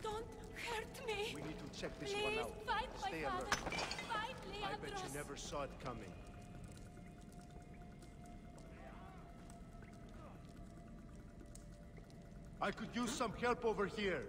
Don't hurt me. We need to check this Please, one out. find my Stay father. alert. Find I Leandros. bet you never saw it coming. I could use some help over here.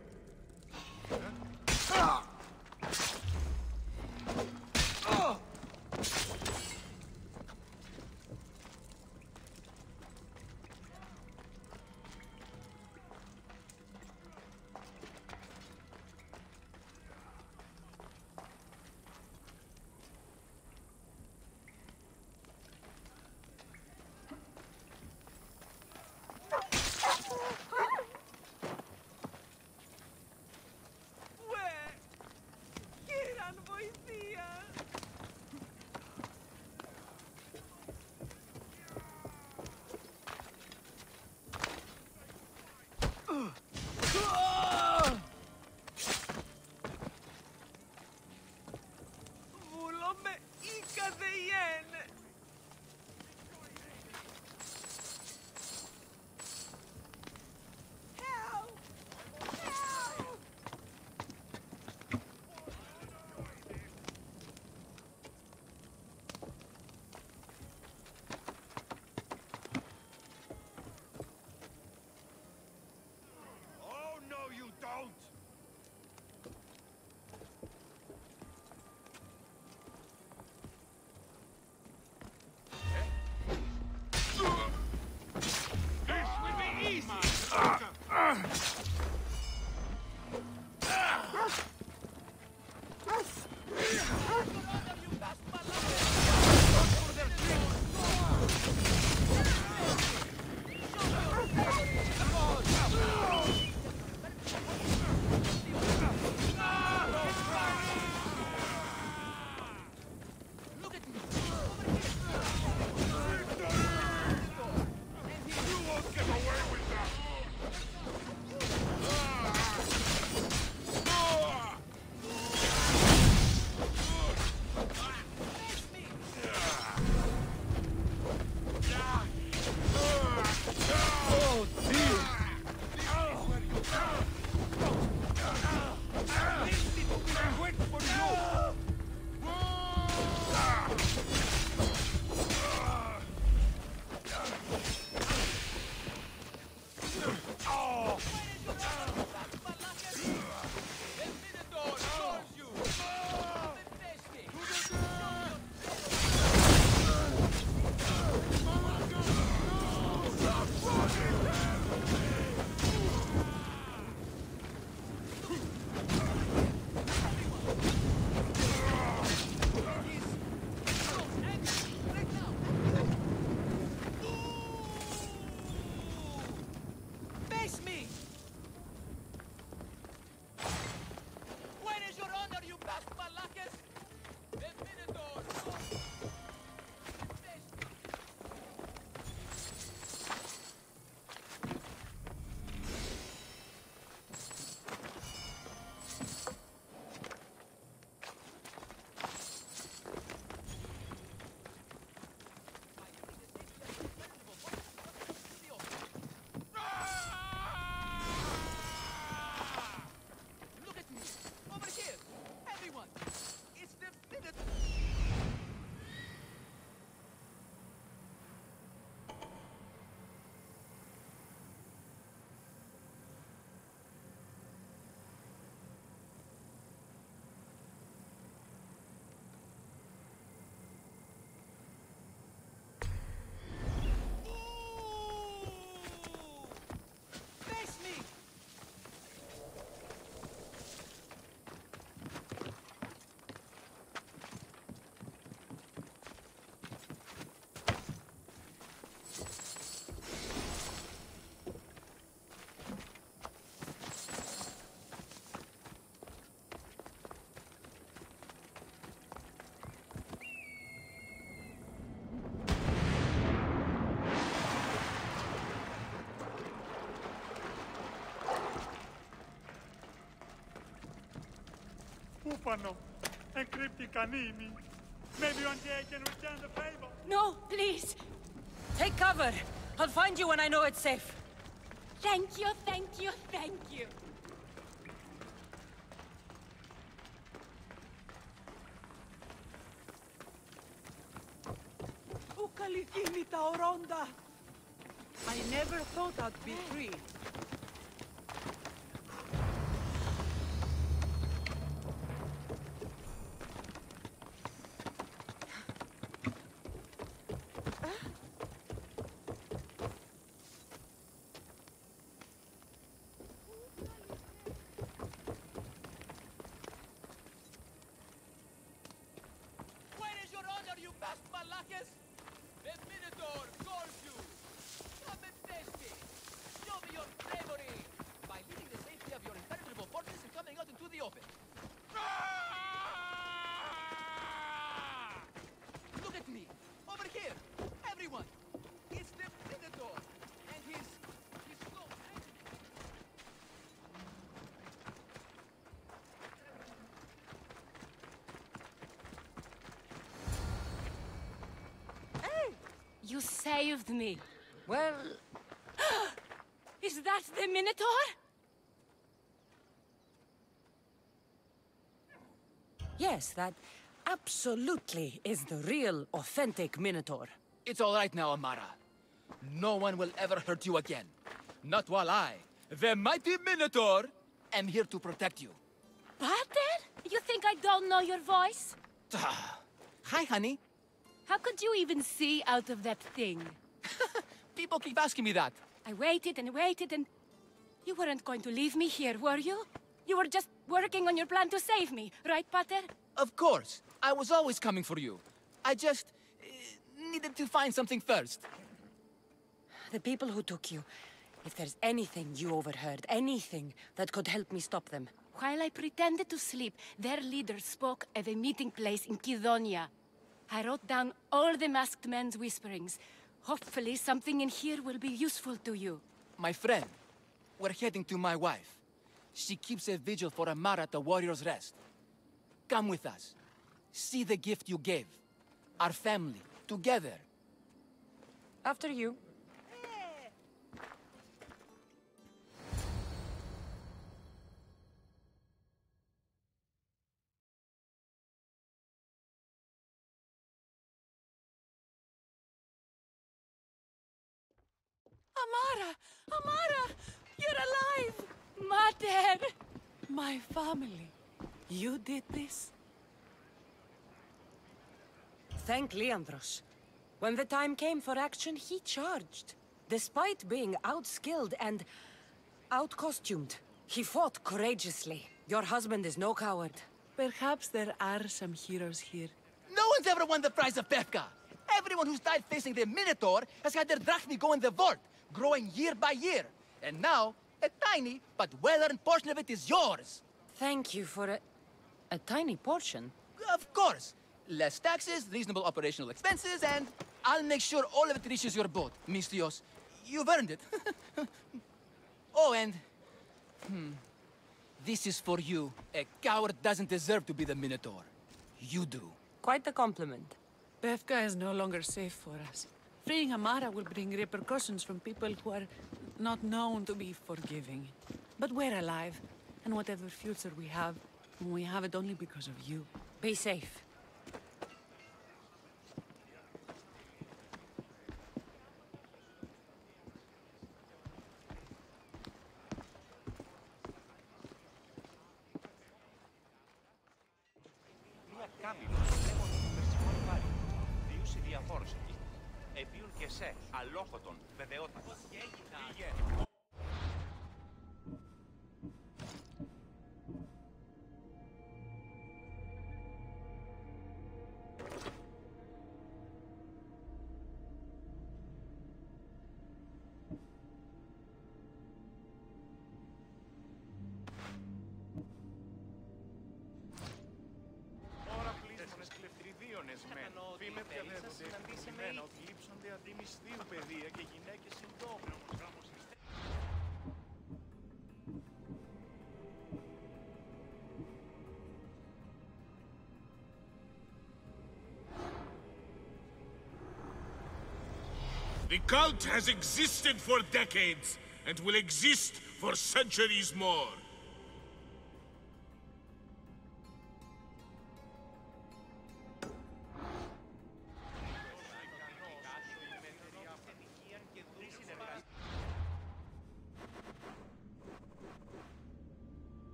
Ufano, encrypti canini. Maybe one day I can return the favor. No, please. Take cover. I'll find you when I know it's safe. Thank you, thank you, thank you. Ukalikimita oronda. I never thought I'd be free. Where is your honor, you vast Malakis? The Minotaur calls you! Come and face me! Show me your bravery! By leaving the safety of your impenetrable fortress and coming out into the open. Look at me! Over here! Everyone! It's the Minotaur! And he's so angry! You saved me. Well, Is that the Minotaur? yes, that absolutely is the real, authentic Minotaur. It's all right now, Amara. No one will ever hurt you again. Not while I, the mighty Minotaur, am here to protect you. Pater? You think I don't know your voice? Hi, honey. How could you even see out of that thing? People keep asking me that. I waited and waited and... You weren't going to leave me here, were you? You were just working on your plan to save me, right, Pater? Of course. I was always coming for you. I just... needed to find something first. The people who took you, if there's anything you overheard, anything that could help me stop them. While I pretended to sleep, their leader spoke of a meeting place in Kidonia. I wrote down all the masked men's whisperings. Hopefully something in here will be useful to you. My friend, we're heading to my wife. She keeps a vigil for Amara at the Warrior's Rest. Come with us. See the gift you gave. Our family, together. After you. Amara! Amara! You're alive! Mater! My family. You did this? Thank Leandros. When the time came for action, he charged. Despite being outskilled and out-costumed, he fought courageously. Your husband is no coward. Perhaps there are some heroes here. No one's ever won the prize of Pefka. Everyone who's died facing the Minotaur has had their drachmi go in the vault, growing year by year. And now, a tiny but well-earned portion of it is yours. Thank you for a tiny portion. Of course. Less taxes, reasonable operational expenses, and I'll make sure all of it reaches your boat, Mistios. You've earned it. Oh, and... This is for you. A coward doesn't deserve to be the Minotaur. You do. Quite a compliment. Befka is no longer safe for us. Freeing Amara will bring repercussions from people who are not known to be forgiving. But we're alive, and whatever future we have it only because of you. Be safe. Μία κάμιλο λέγονται του περσιμόνι πάρει. Διούσε διαφόρους εκεί. Επίουν και σε αλόχωτον βεβαιότατο. Πήγε. Φήμε διαδέχονται επικειμένα ότι λείψονται αντί μισθίου παιδεία και γυναίκες συντόμου. The cult has existed for decades, and will exist for centuries more.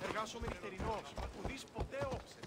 Εργάζομαι νυχτερινός, ουδής ποτέ όψε.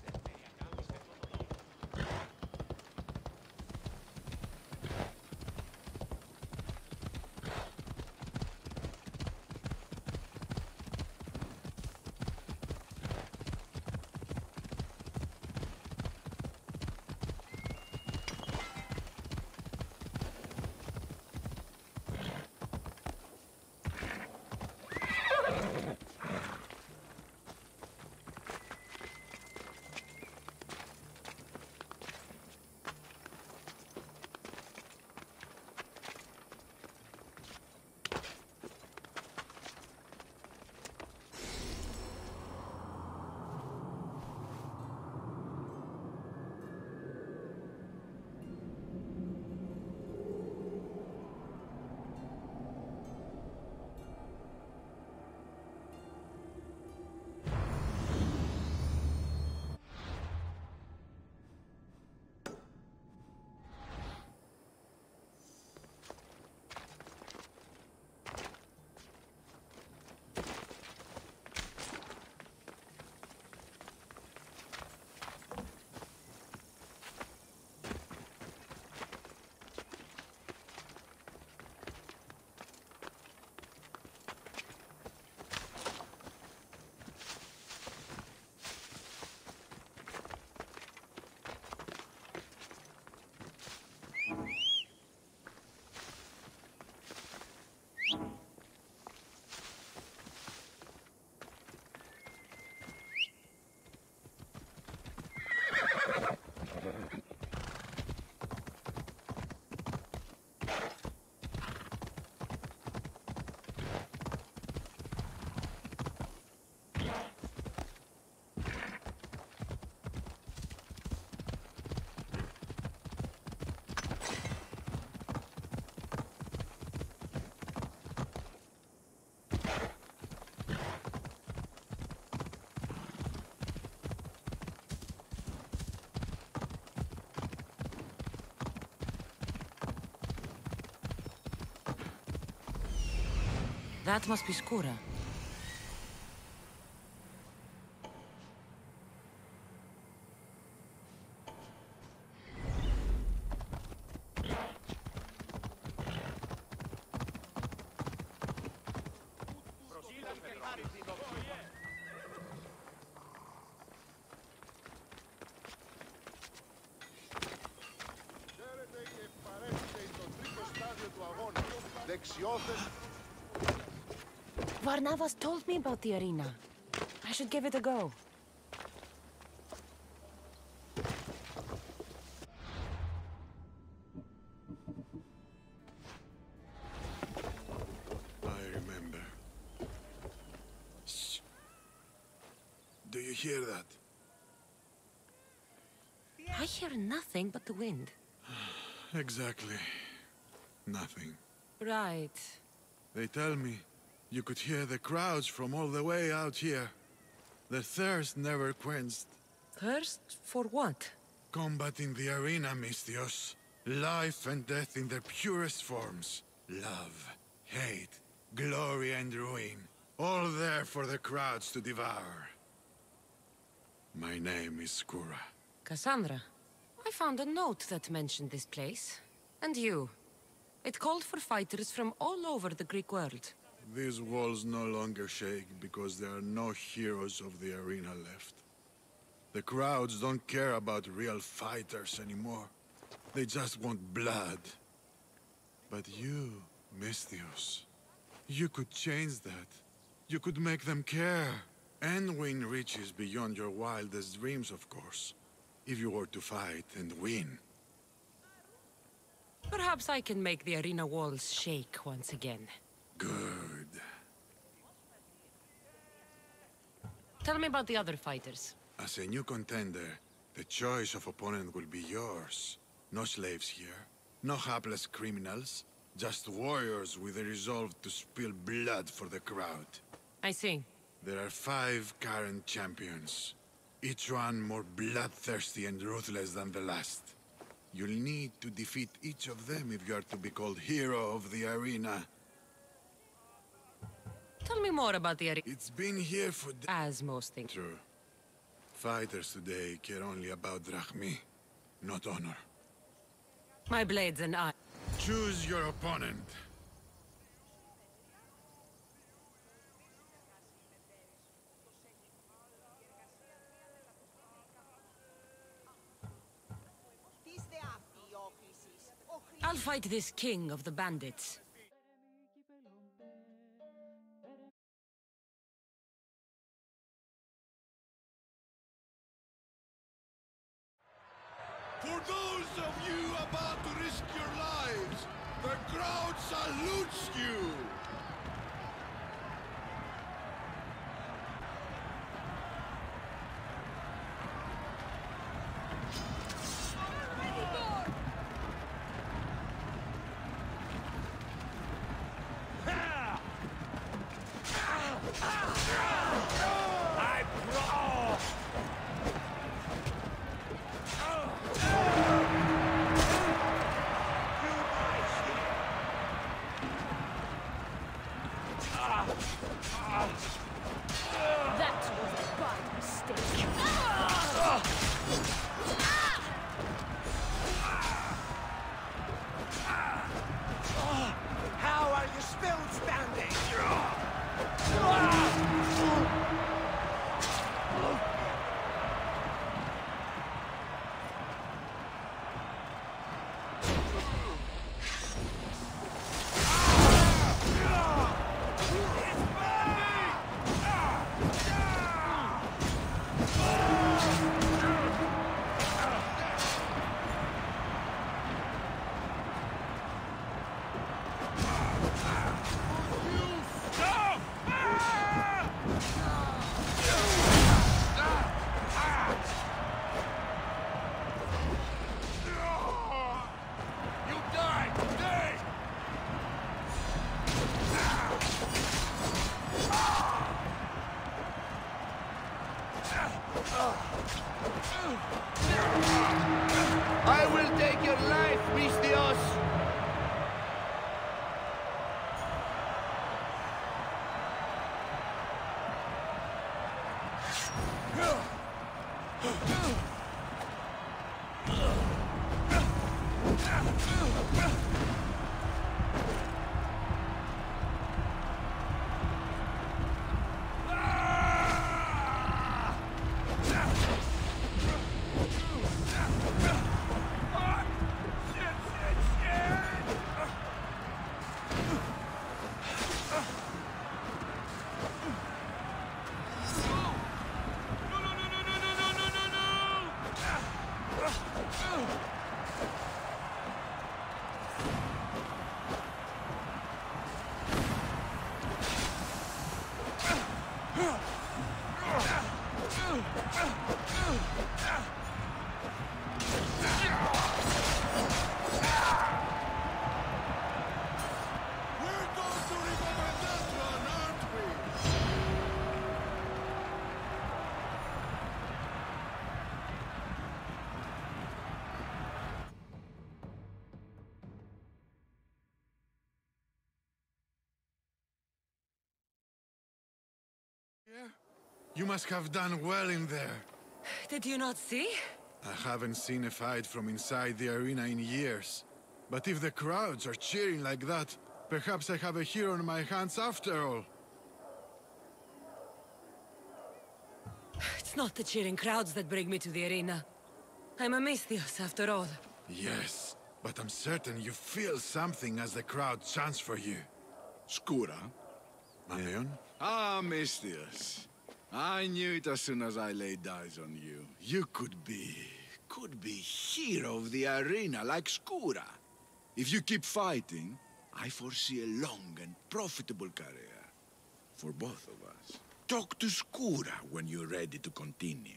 That must be Skura. Varnavas told me about the arena. I should give it a go. I remember. Shh. Do you hear that? I hear nothing but the wind. Exactly. Nothing. Right. They tell me you could hear the crowds from all the way out here. The thirst never quenched. Thirst for what? Combat in the arena, Misthios. Life and death in their purest forms. Love, hate, glory and ruin. All there for the crowds to devour. My name is Skura. Cassandra. I found a note that mentioned this place. And you. It called for fighters from all over the Greek world. These walls no longer shake because there are no heroes of the arena left. The crowds don't care about real fighters anymore. They just want blood. But you, Misthios, You could change that. You could make them care. And win riches beyond your wildest dreams, of course. If you were to fight and win. Perhaps I can make the arena walls shake once again. Good. Tell me about the other fighters. As a new contender, the choice of opponent will be yours. No slaves here. No hapless criminals. Just warriors with a resolve to spill blood for the crowd. I see. There are 5 current champions. Each one more bloodthirsty and ruthless than the last. You'll need to defeat each of them if you are to be called hero of the arena. Tell me more about the arena. It's been here for as most things. True. Fighters today care only about drachmi, not honor. My blades and I. Choose your opponent. I'll fight this king of the bandits. For those of you about to risk your lives, the crowd salutes you! I will take your life, Mistios! You must have done well in there. Did you not see? I haven't seen a fight from inside the arena in years. But if the crowds are cheering like that, perhaps I have a hero on my hands after all. It's not the cheering crowds that bring me to the arena. I'm a Mistios, after all. Yes, but I'm certain you feel something as the crowd chants for you. Skura? Maneon? Ah, Mistius. I knew it as soon as I laid eyes on you. You could be hero of the arena like Skura. If you keep fighting, I foresee a long and profitable career. For both of us. Talk to Skura when you're ready to continue.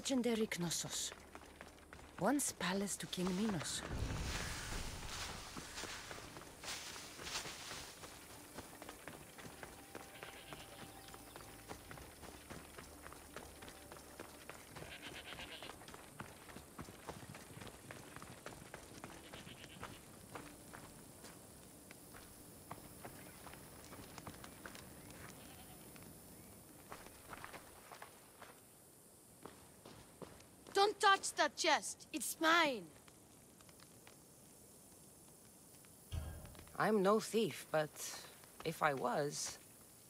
legendary Knossos. Once palace to King Minos. Don't touch that chest. It's mine. I'm no thief, but if I was,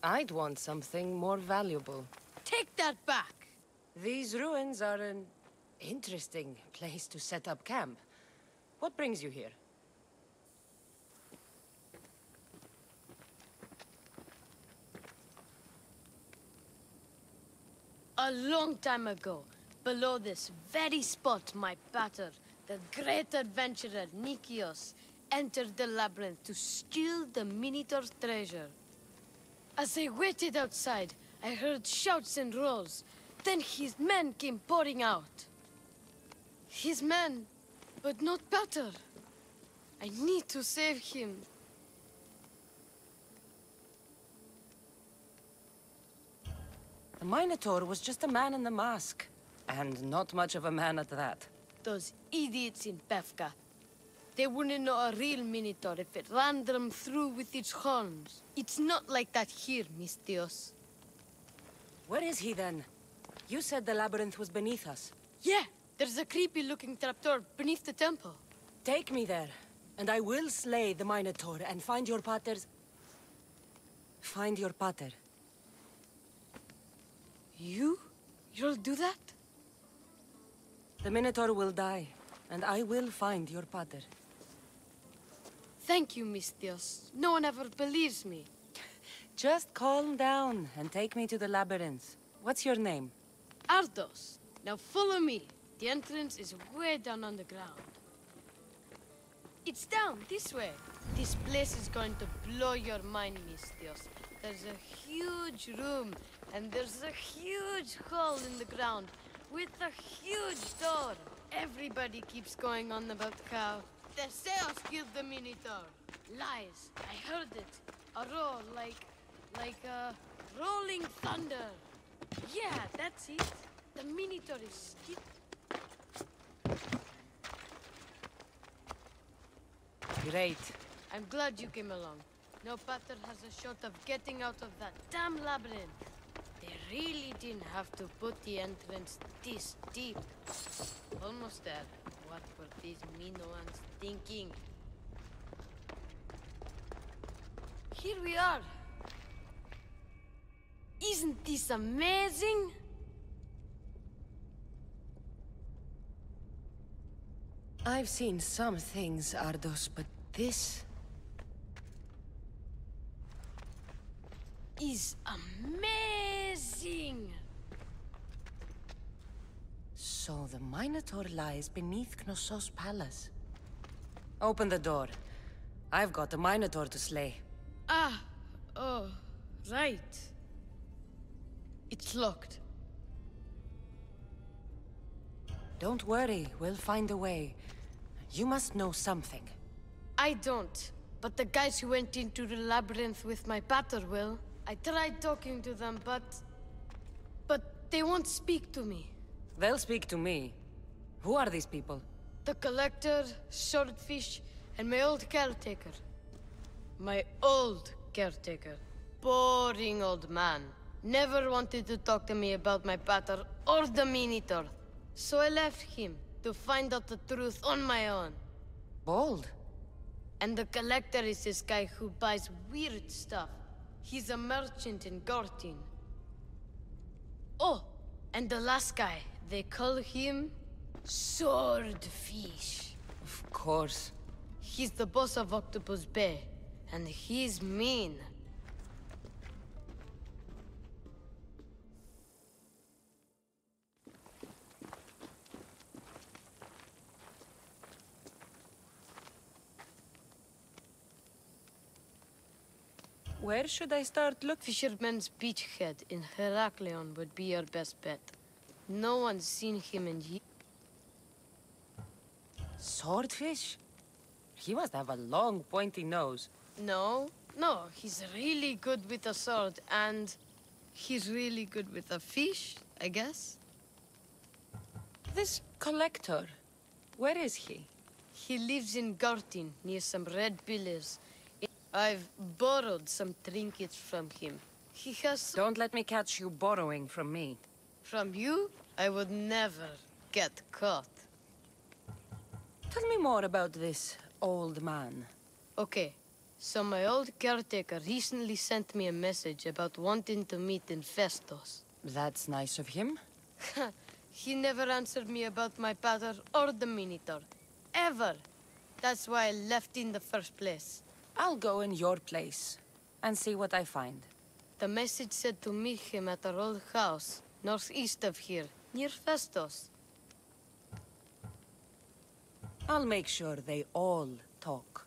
I'd want something more valuable. Take that back. These ruins are an interesting place to set up camp. What brings you here? A long time ago, below this very spot, my pater, the great adventurer Nikios, entered the labyrinth to steal the Minotaur's treasure. As I waited outside, I heard shouts and roars. Then his men came pouring out. His men, but not pater. I need to save him. The Minotaur was just a man in the mask. And not much of a man at that. Those idiots in Befka. They wouldn't know a real Minotaur if it ran them through with its horns. It's not like that here, Mistios. Where is he then? You said the labyrinth was beneath us. Yeah, there's a creepy-looking trapdoor beneath the temple. Take me there, and I will slay the Minotaur and find your pater's... Find your pater. You'll do that? The Minotaur will die, and I will find your pater. Thank you, Mistios. No one ever believes me. Just calm down and take me to the labyrinth. What's your name? Ardos. Now follow me. The entrance is way down on the ground. It's down this way. This place is going to blow your mind, Mistios. There's a huge room, and there's a huge hole in the ground with a huge door. Everybody keeps going on about how Theseus killed the Minotaur. Lies. I heard it. A roar like rolling thunder. Yeah, that's it. The Minotaur is Great. I'm glad you came along. No pater has a shot of getting out of that damn labyrinth. They really didn't have to put the entrance this deep. Almost there. What were these Minoans thinking? Here we are. Isn't this amazing? I've seen some things, Ardos, but this... is amazing! So the Minotaur lies beneath Knossos' palace. Open the door. I've got a Minotaur to slay. Oh, right. It's locked. Don't worry, we'll find a way. You must know something. I don't, but the guys who went into the labyrinth with my pater will. I tried talking to them, but they won't speak to me. They'll speak to me. Who are these people? The Collector, Swordfish, and my old caretaker. My old caretaker. Boring old man. Never wanted to talk to me about my pater or the Minotaur. So I left him to find out the truth on my own. Bold. And the Collector is this guy who buys weird stuff. He's a merchant in Gortin. Oh, and the last guy, they call him Swordfish. Of course. He's the boss of Octopus Bay, and he's mean. Where should I start looking? Fisherman's Beachhead in Heraklion would be your best bet. No one's seen him in years. Swordfish? He must have a long, pointy nose. No, he's really good with a sword, and he's really good with a fish, I guess. This collector, where is he? He lives in Gartin, near some red pillars. I've borrowed some trinkets from him. He has... Don't let me catch you borrowing from me. From you? I would never get caught. Tell me more about this old man. Okay, so my old caretaker recently sent me a message about wanting to meet in Festos. That's nice of him. He never answered me about my pater or the Minotaur. Ever. That's why I left in the first place. I'll go in your place and see what I find. The message said to meet him at our old house, northeast of here, near Festos. I'll make sure they all talk.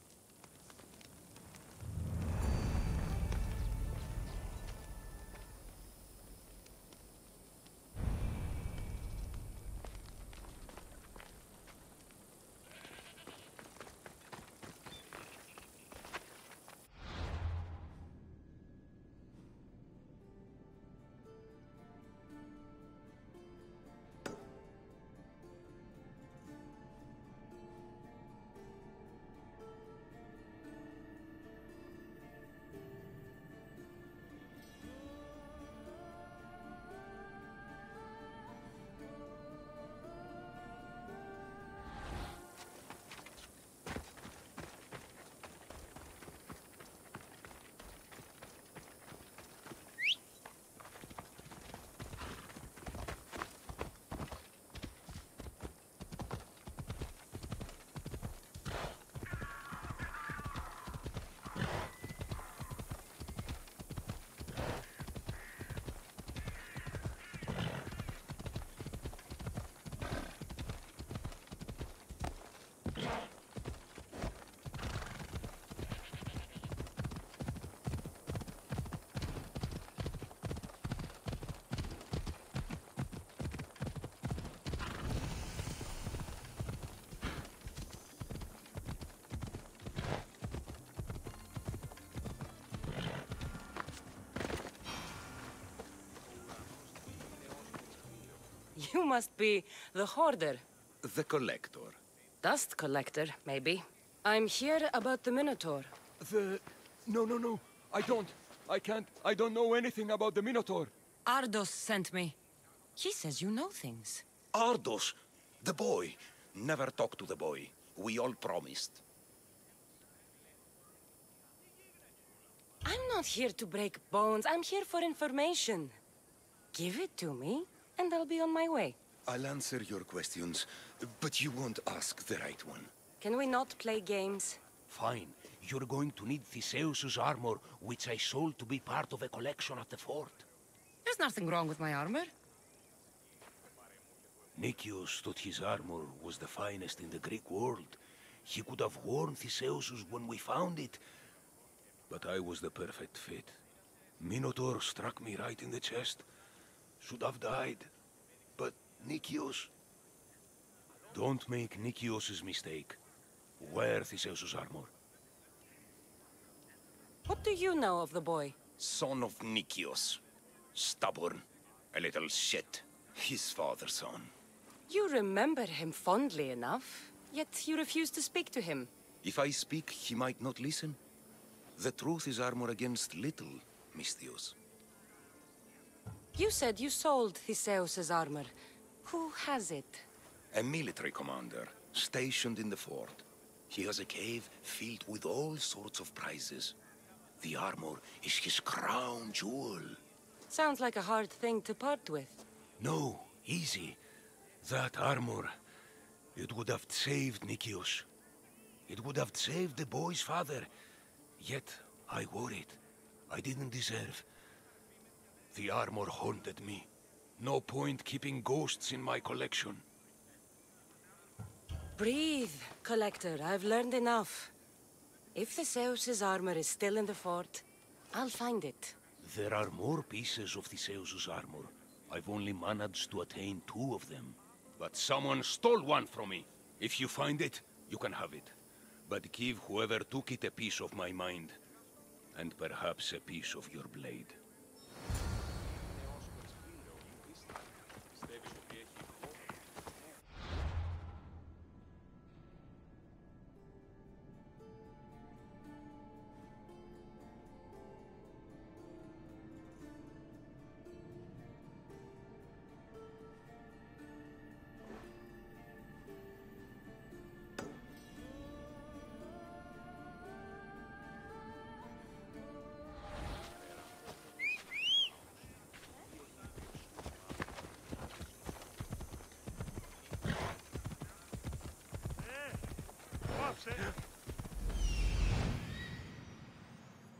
You must be the hoarder. The collector. Dust collector, maybe. I'm here about the Minotaur. No. I don't know anything about the Minotaur. Ardos sent me. He says you know things. Ardos, the boy. Never talk to the boy. We all promised. I'm not here to break bones. I'm here for information. Give it to me, and I'll be on my way. I'll answer your questions, but you won't ask the right one. Can we not play games? Fine. You're going to need Theseus's armor, which I sold to be part of a collection at the fort. There's nothing wrong with my armor. Nicias thought his armor was the finest in the Greek world. He could have worn Theseus's when we found it, but I was the perfect fit. Minotaur struck me right in the chest. Should have died. But Nicias... Don't make Nicias's mistake. Wear Theseus's armor. What do you know of the boy? Son of Nicias. Stubborn. A little shit. His father's son. You remember him fondly enough, yet you refuse to speak to him. If I speak, he might not listen. The truth is armor against little, Misthios. You said you sold Theseus's armor. Who has it? A military commander, stationed in the fort. He has a cave filled with all sorts of prizes. The armor is his crown jewel. Sounds like a hard thing to part with. No, easy. That armor, it would have saved Nicias. It would have saved the boy's father. Yet, I wore it. I didn't deserve. The armor haunted me. No point keeping ghosts in my collection. Breathe, Collector. I've learned enough. If Theseus's armor is still in the fort, I'll find it. There are more pieces of Theseus's armor. I've only managed to attain 2 of them. But someone stole one from me. If you find it, you can have it. But give whoever took it a piece of my mind. And perhaps a piece of your blade.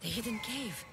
The hidden cave.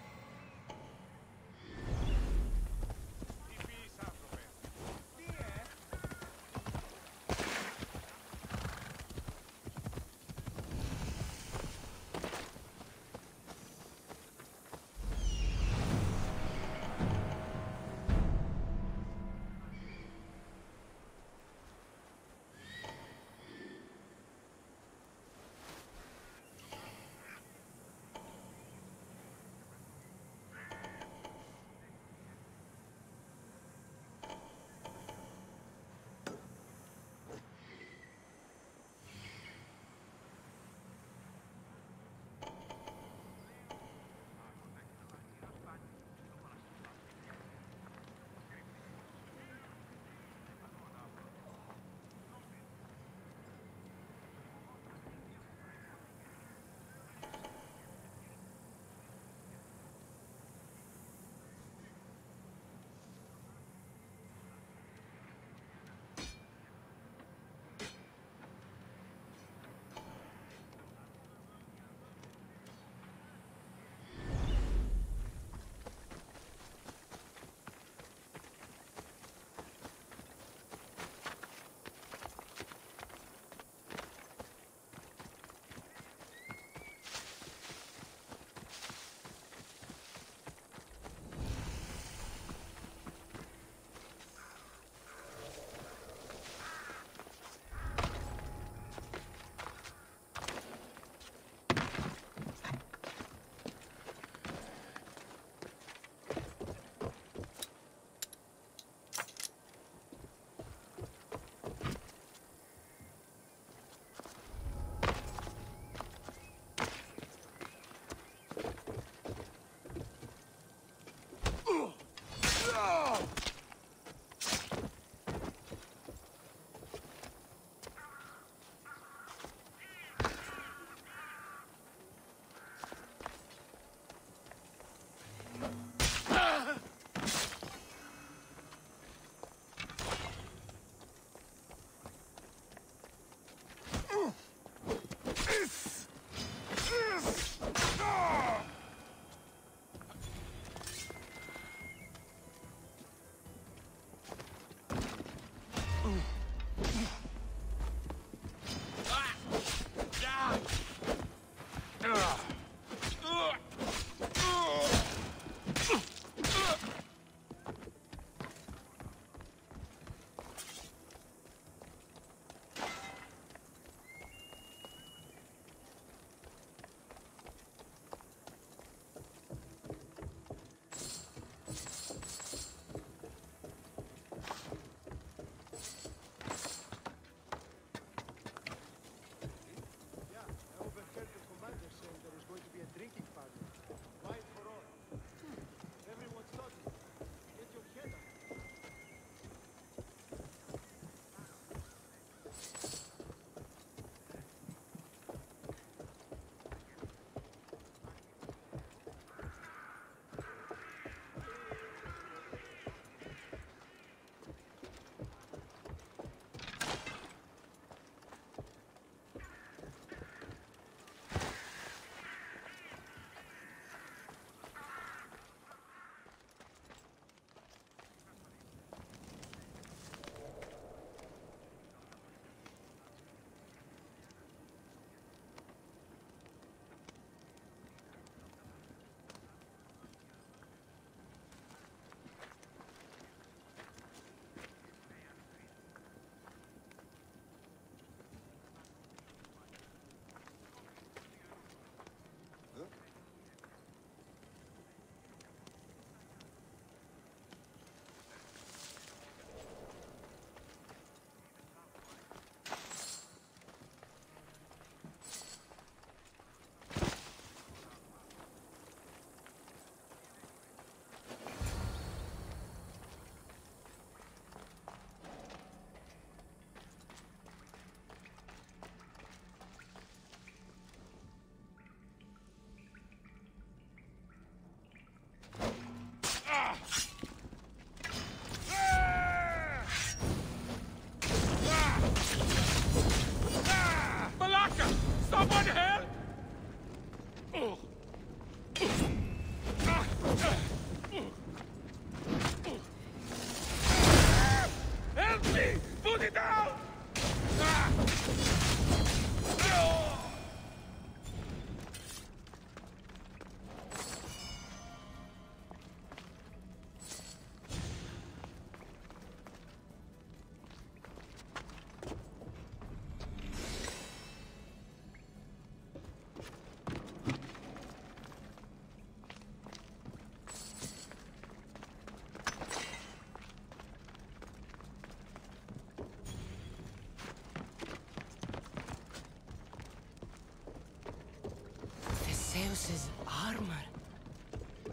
Zeus's armor.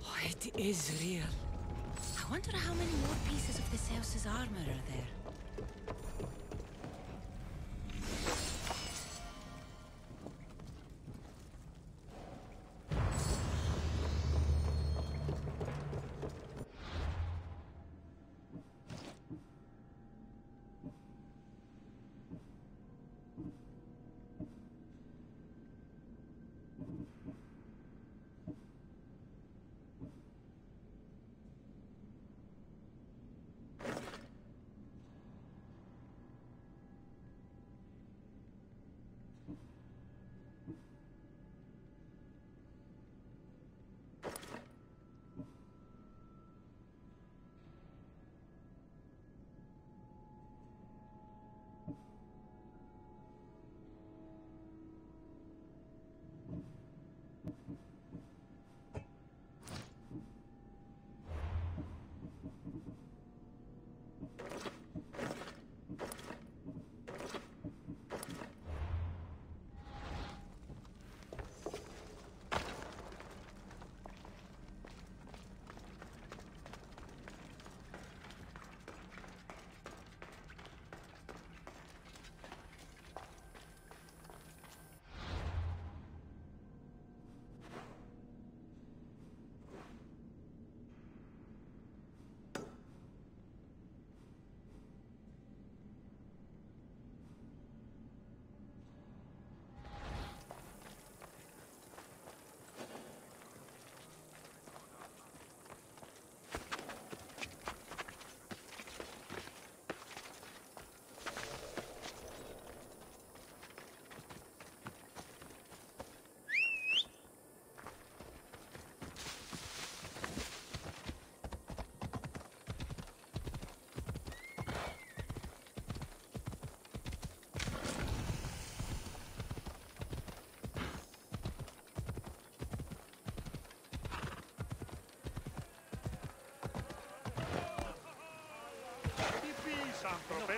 Oh, it is real. I wonder how many more pieces of the Zeus's armor are there. Άνθρωπε.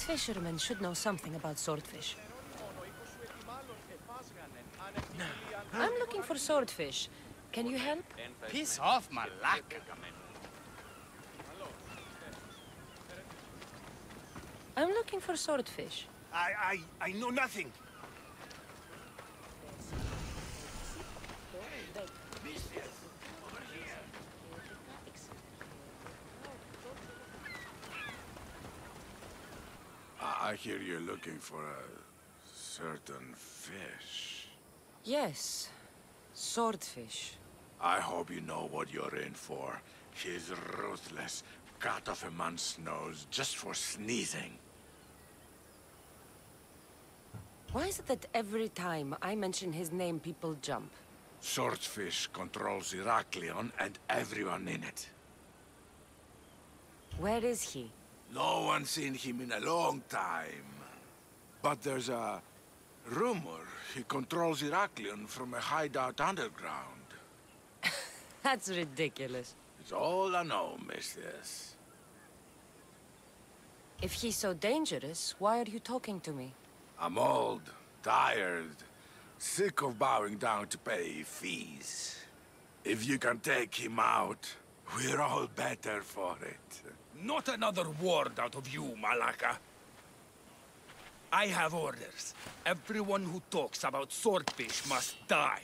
fishermen should know something about swordfish. I'm looking for swordfish. Can you help? Piss off, malaka. I'm looking for swordfish. I know nothing. I hear you're looking for a certain fish. Yes, swordfish. I hope you know what you're in for. He's ruthless. Cut off a man's nose just for sneezing. Why is it that every time I mention his name, people jump? Swordfish controls Heraklion and everyone in it. Where is he? No one's seen him in a long time. But there's a rumor he controls Heraklion from a hideout underground. That's ridiculous. It's all I know, mistress. If he's so dangerous, why are you talking to me? I'm old, tired, sick of bowing down to pay fees. If you can take him out, we're all better for it. Not another word out of you, Malaka. I have orders. Everyone who talks about swordfish must die.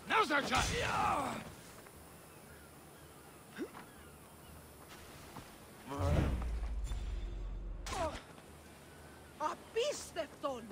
Now's our chance! Απίστευτον!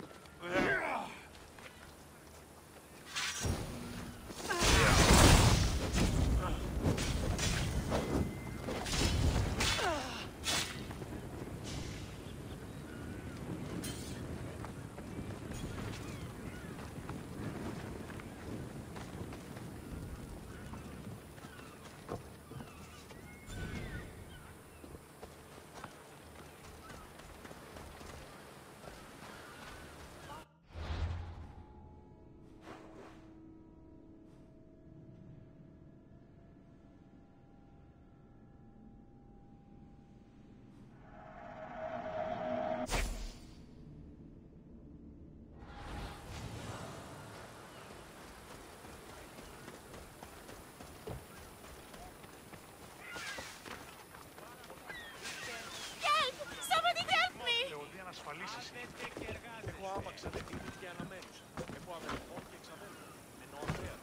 Έχω άπαξα δεκίνη και αναμένουσα. Έχω αδελφό και ξαδέλφο. Ενώ ωραία.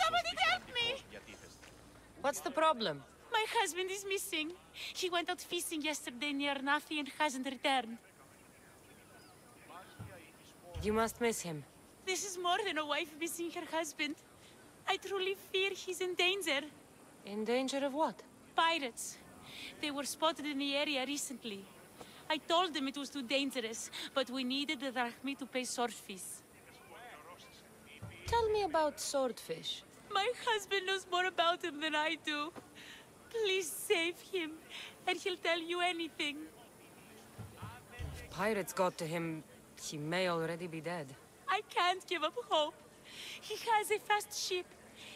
Somebody help me! What's the problem? My husband is missing. He went out fishing yesterday near Nafi and hasn't returned. You must miss him. This is more than a wife missing her husband. I truly fear he's in danger. In danger of what? Pirates. They were spotted in the area recently. I told them it was too dangerous, but we needed the drachmi to pay swordfish. Tell me about swordfish. My husband knows more about him than I do. Please save him, and he'll tell you anything. If pirates got to him, he may already be dead. I can't give up hope. He has a fast ship.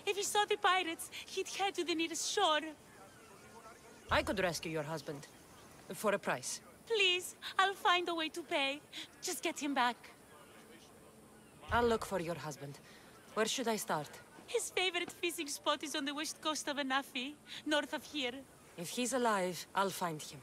If he saw the pirates, he'd head to the nearest shore. I could rescue your husband. For a price. Please, I'll find a way to pay. Just get him back. I'll look for your husband. Where should I start? His favorite fishing spot is on the west coast of Anafi, north of here. If he's alive, I'll find him.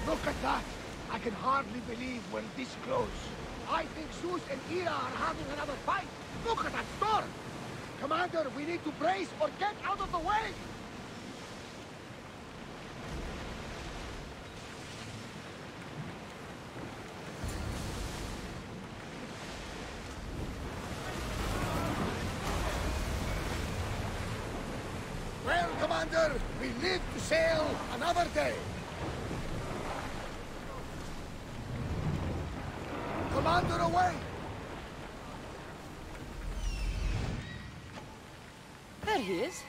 Look at that! I can hardly believe we're this close. I think Zeus and Hera are having another fight. Look at that storm! Commander, we need to brace or get out of the way! Well, Commander, we live to sail another day. Commander, away! There he is.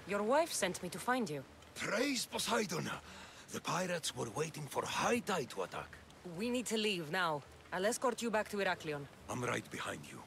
Your wife sent me to find you. Praise Poseidon! The pirates were waiting for high tide to attack. We need to leave now. I'll escort you back to Heraklion. I'm right behind you.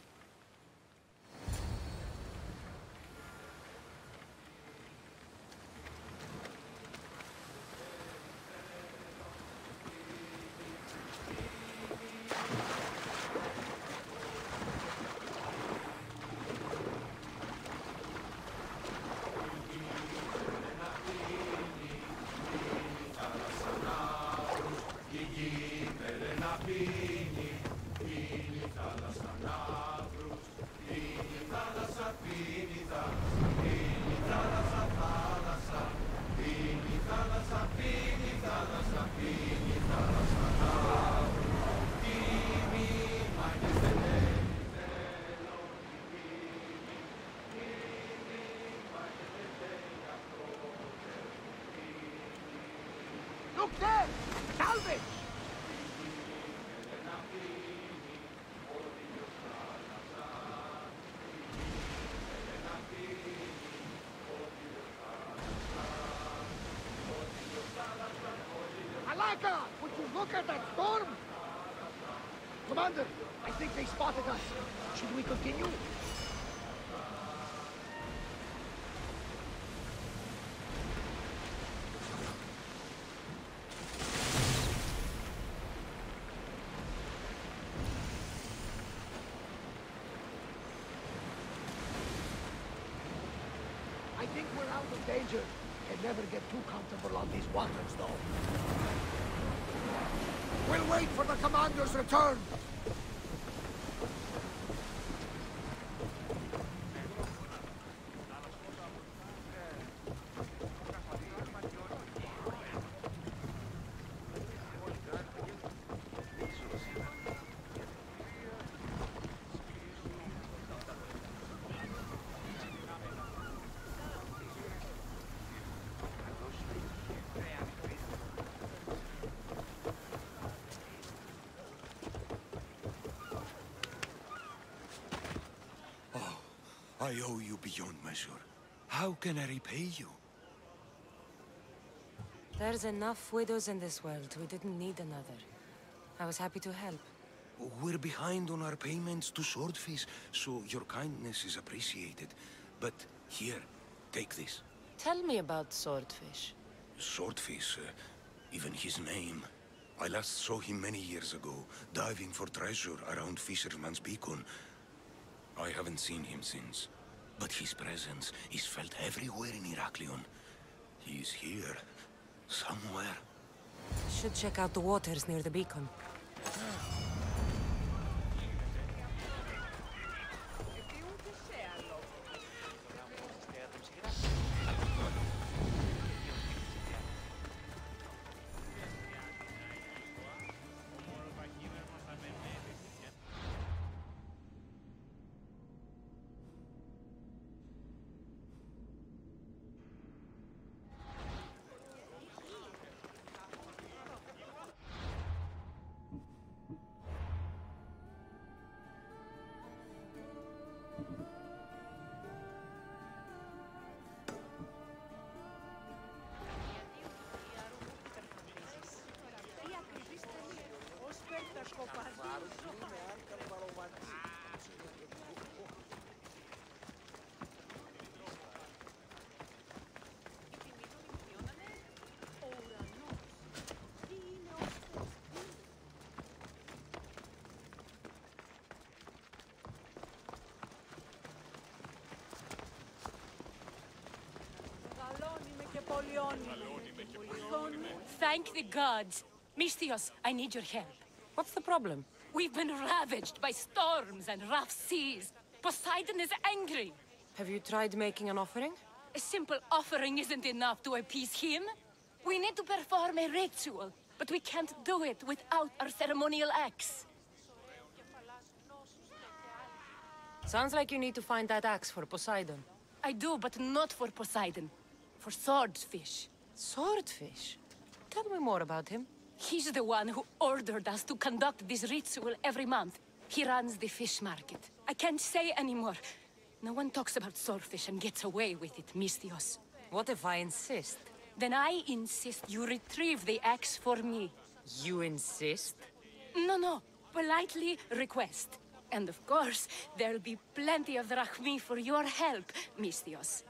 Look there! Salvage! Alaka! Would you look at that storm? Commander, I think they spotted us. Should we continue? I think we're out of danger. Can never get too comfortable on these waters, though. We'll wait for the commander's return. I owe you beyond measure. How can I repay you? There's enough widows in this world. We didn't need another. I was happy to help. We're behind on our payments to Swordfish, so your kindness is appreciated. But here, take this. Tell me about Swordfish. Swordfish, even his name. I last saw him many years ago, diving for treasure around Fisherman's Beacon. I haven't seen him since. But his presence is felt everywhere in Heraklion. He is here, Somewhere. Should check out the waters near the beacon. Thank the gods. Misthios, I need your help. What's the problem? We've been ravaged by storms and rough seas. Poseidon is angry. Have you tried making an offering? A simple offering isn't enough to appease him. We need to perform a ritual, but we can't do it without our ceremonial axe. Sounds like you need to find that axe for Poseidon. I do, but not for Poseidon. For swordfish. Swordfish? Tell me more about him. He's the one who ordered us to conduct this ritual every month. He runs the fish market. I can't say anymore. No one talks about swordfish and gets away with it, Misthios. What if I insist? Then I insist you retrieve the axe for me. You insist? No. Politely request. And of course, there'll be plenty of drachmi for your help, Misthios.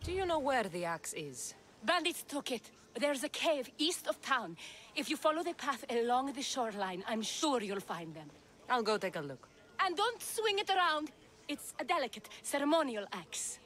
Do you know where the axe is? Bandits took it. There's a cave east of town. If you follow the path along the shoreline, I'm sure you'll find them. I'll go take a look. And don't swing it around. It's a delicate, ceremonial axe.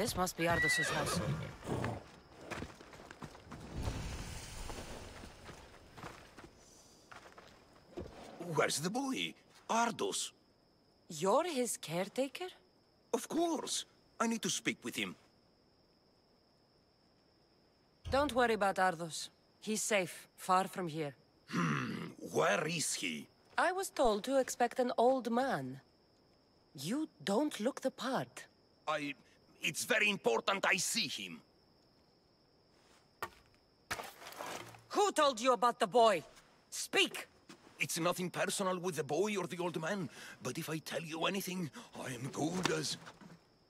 This must be Ardos's house. Where's the boy? Ardos. You're his caretaker? Of course. I need to speak with him. Don't worry about Ardos. He's safe, far from here. Where is he? I was told to expect an old man. You don't look the part. It's very important I see him. Who told you about the boy? Speak! It's nothing personal with the boy or the old man, but if I tell you anything, I am good as...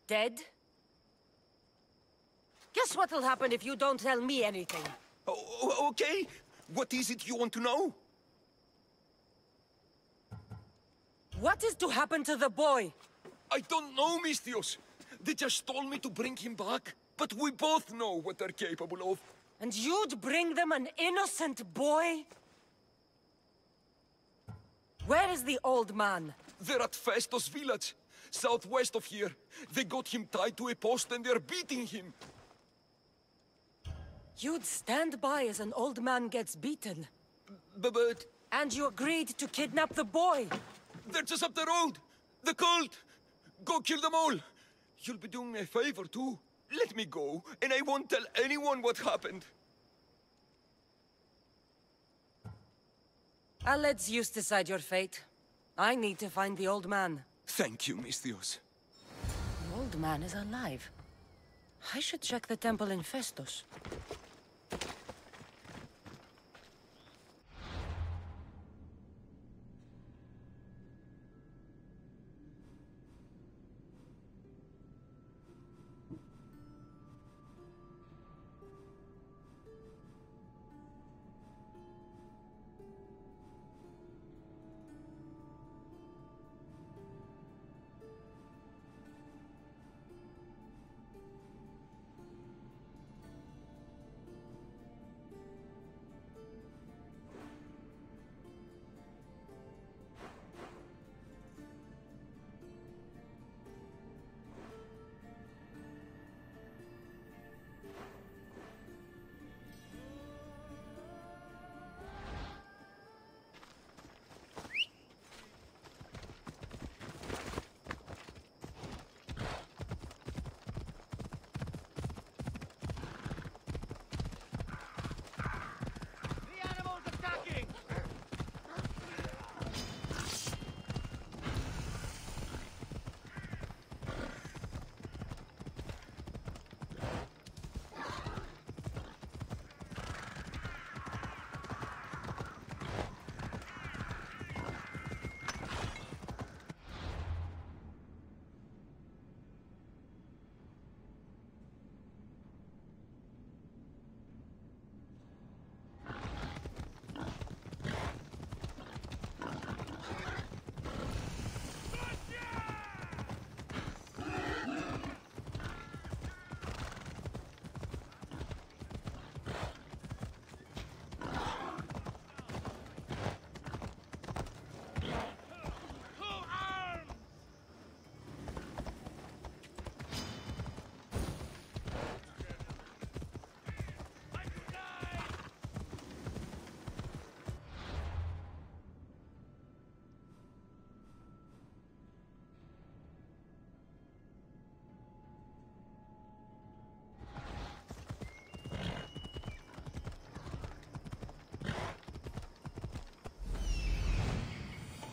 Dead? Guess what'll happen if you don't tell me anything? Okay. What is it you want to know? What is to happen to the boy? I don't know, Mistios. They just told me to bring him back. But we both know what they're capable of. And you'd bring them an innocent boy? Where is the old man? They're at Festos village, southwest of here. They got him tied to a post and they're beating him. You'd stand by as an old man gets beaten. But... And you agreed to kidnap the boy. They're just up the road. The cult. Go kill them all. You'll be doing me a favor, too. Let me go, and I won't tell anyone what happened. I'll let Zeus decide your fate. I need to find the old man. Thank you, Mistios. The old man is alive. I should check the temple in Festos.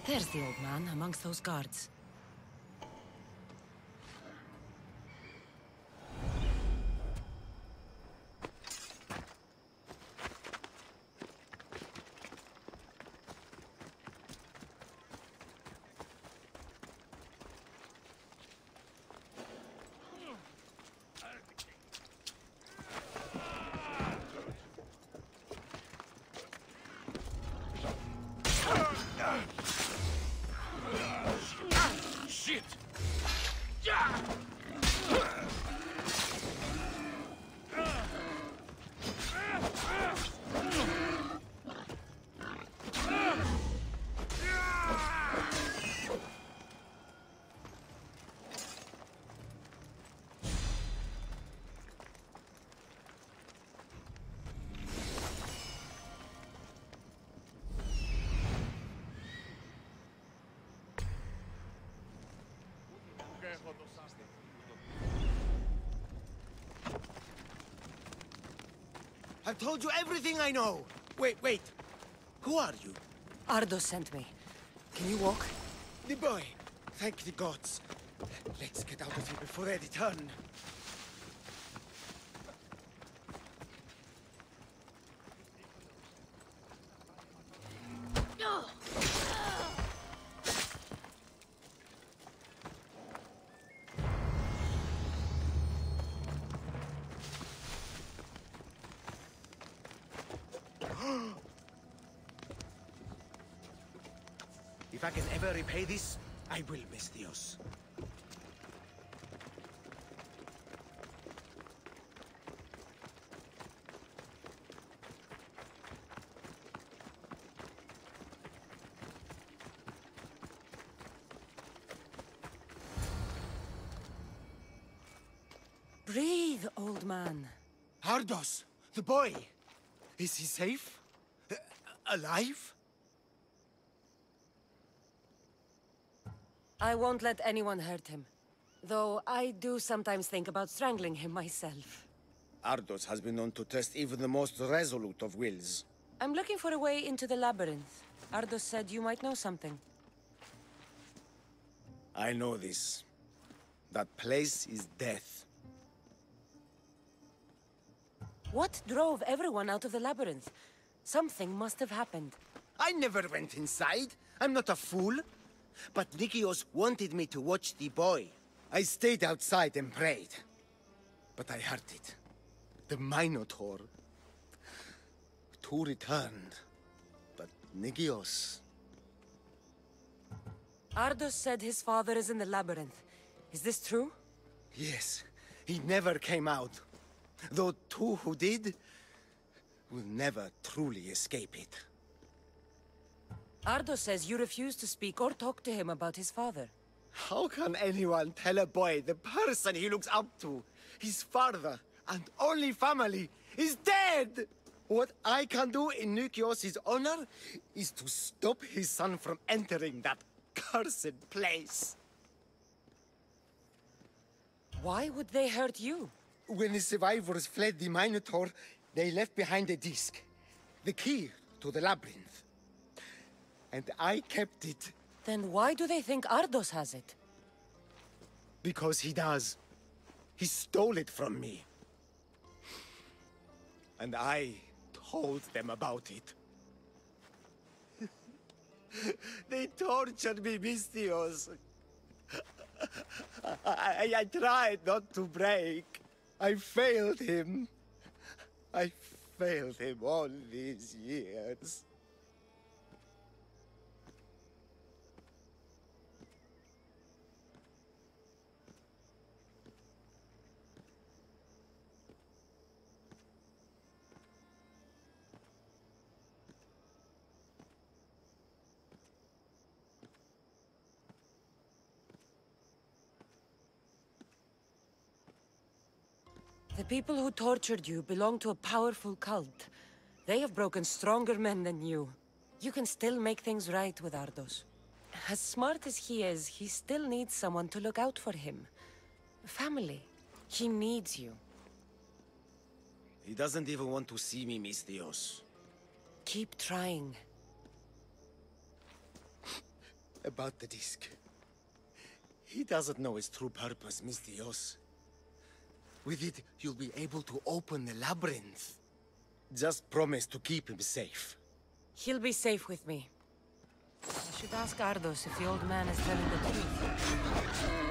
There's the old man amongst those guards. Shit! I've told you everything I know. Wait. Who are you? Ardo sent me. Can you walk? The boy. Thank the gods. Let's get out of here before they return. If I can ever repay this, I will, Misthios. Breathe, old man. Ardos, the boy. Is he safe? Alive? I won't let anyone hurt him. Though I do sometimes think about strangling him myself. Ardos has been known to test even the most resolute of wills. I'm looking for a way into the labyrinth. Ardos said you might know something. I know this. That place is death. What drove everyone out of the labyrinth? Something must have happened. I never went inside. I'm not a fool. But Nikios wanted me to watch the boy. I stayed outside and prayed. But I heard it. The Minotaur. Two returned. But Nikios... Ardos said his father is in the labyrinth. Is this true? Yes. He never came out. Though two who did... will never truly escape it. Ardos says you refuse to speak or talk to him about his father. How can anyone tell a boy the person he looks up to, his father and only family, is dead? What I can do in Nikios' honor is to stop his son from entering that cursed place. Why would they hurt you? When the survivors fled the Minotaur, they left behind a disc, the key to the labyrinth. And I kept it. Then why do they think Ardos has it? Because he does. He stole it from me. And I told them about it. They tortured me, Misthios. I tried not to break. I failed him. I failed him all these years. The people who tortured you belong to a powerful cult. They have broken stronger men than you. You can still make things right with Ardos. As smart as he is, he still needs someone to look out for him. Family. He needs you. He doesn't even want to see me, Misthios. Keep trying. about the disc. He doesn't know its true purpose, Mistios. With it, you'll be able to open the labyrinth. Just promise to keep him safe. He'll be safe with me. I should ask Ardos if the old man is telling the truth.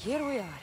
Here we are.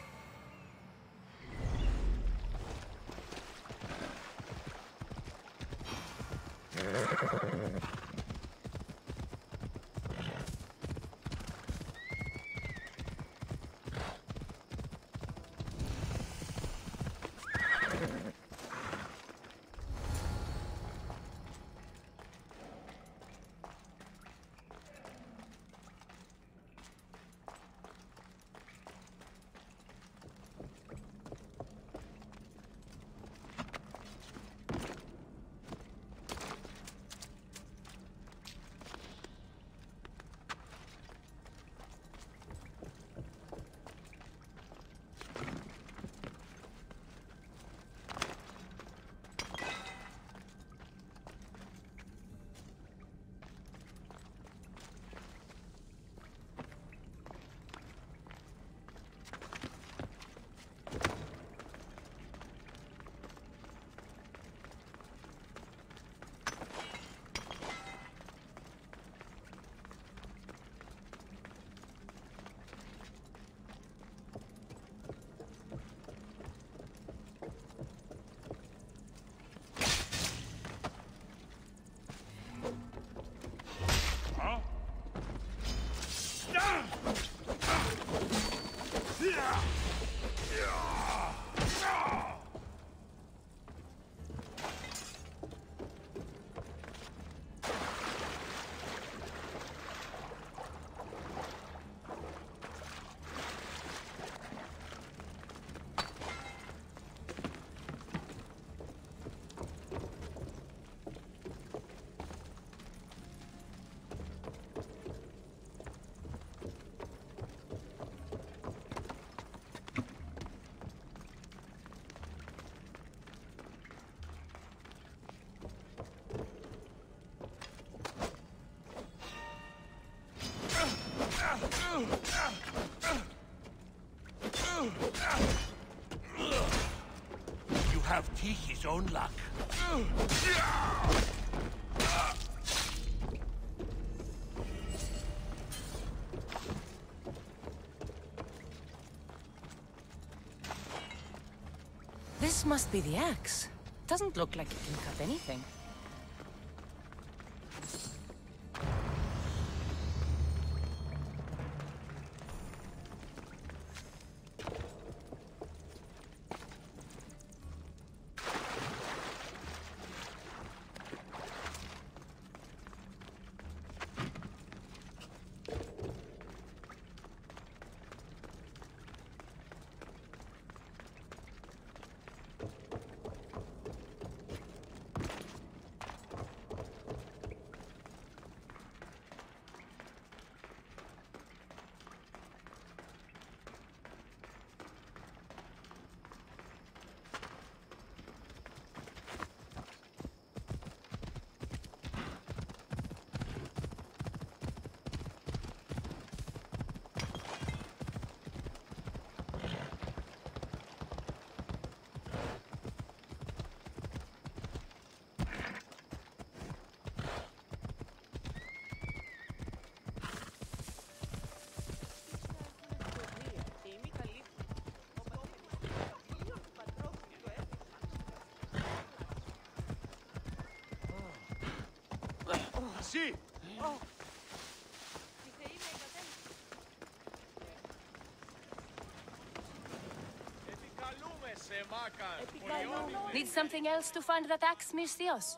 You have Tihi's own luck. This must be the axe. Doesn't look like it can cut anything. Εσύ! Need something else to find that axe, Misthios?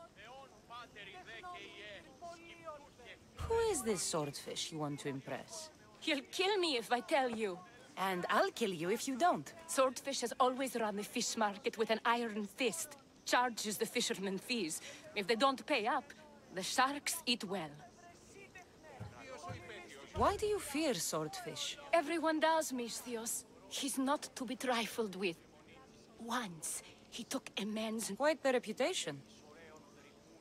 Who is this swordfish you want to impress? He'll kill me if I tell you. And I'll kill you if you don't. Swordfish has always run the fish market with an iron fist. Charges the fishermen fees. If they don't pay up, the sharks eat well. Why do you fear swordfish? Everyone does, Misthios. He's not to be trifled with. Once, he took a man's... Quite the reputation.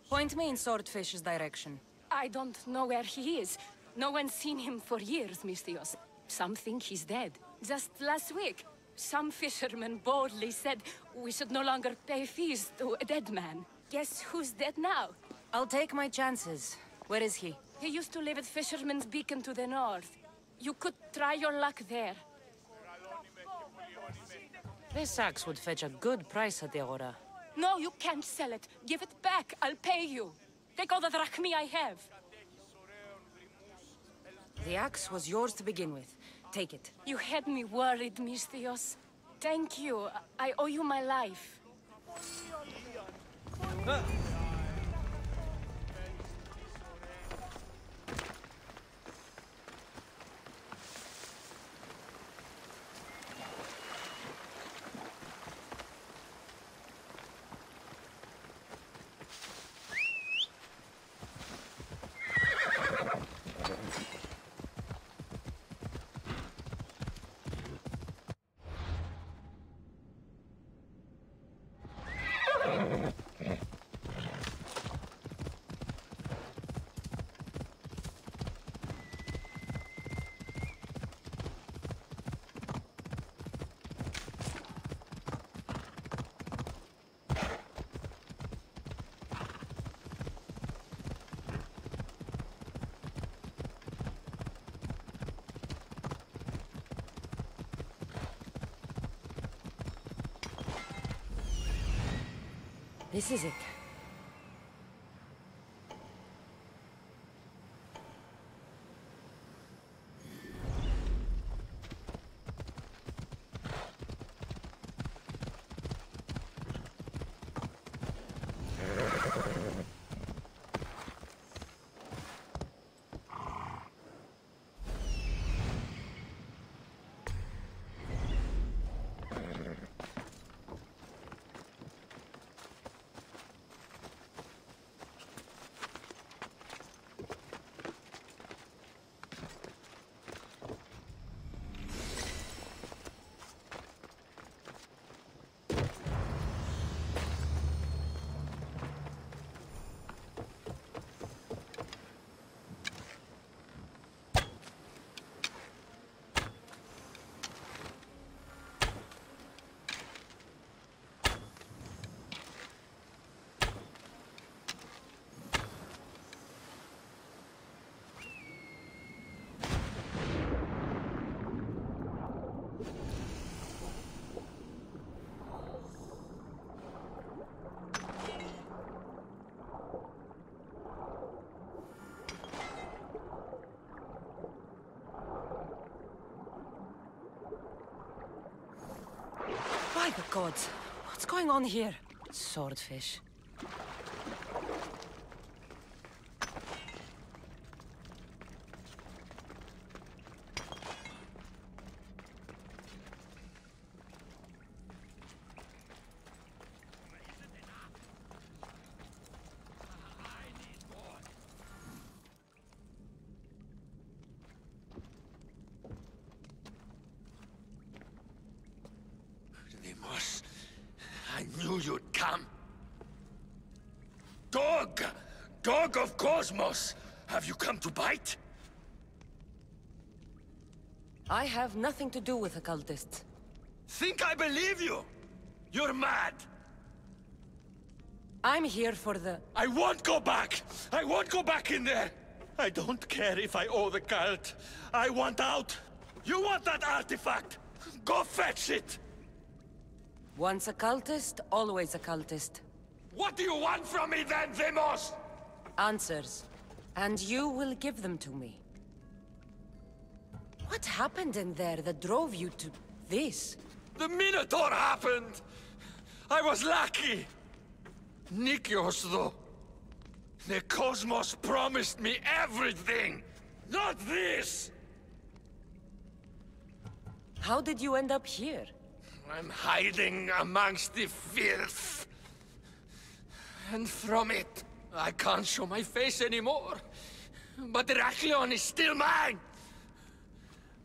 Point me in swordfish's direction. I don't know where he is. No one's seen him for years, Misthios. Some think he's dead. Just last week, some fishermen boldly said we should no longer pay fees to a dead man. Guess who's dead now? I'll take my chances. Where is he? He used to live at Fisherman's Beacon to the north. You could try your luck there. This axe would fetch a good price at the Aura. No, you can't sell it. Give it back. I'll pay you. Take all the drachmi I have. The axe was yours to begin with. Take it. You had me worried, Misthios. Thank you. I owe you my life. This is it. By the gods, what's going on here? Swordfish. I knew you'd come. Dog! Dog of Cosmos! Have you come to bite? I have nothing to do with occultists. Think I believe you? You're mad! I'm here for the... I won't go back! I won't go back in there! I don't care if I owe the cult. I want out! You want that artifact? Go fetch it! Once a cultist, always a cultist. What do you want from me then, Demos? Answers. And you will give them to me. What happened in there that drove you to this? The Minotaur happened! I was lucky! Nikios, though. The Cosmos promised me everything! Not this! How did you end up here? I'm hiding amongst the filth. And from it, I can't show my face anymore. But Heraklion is still mine!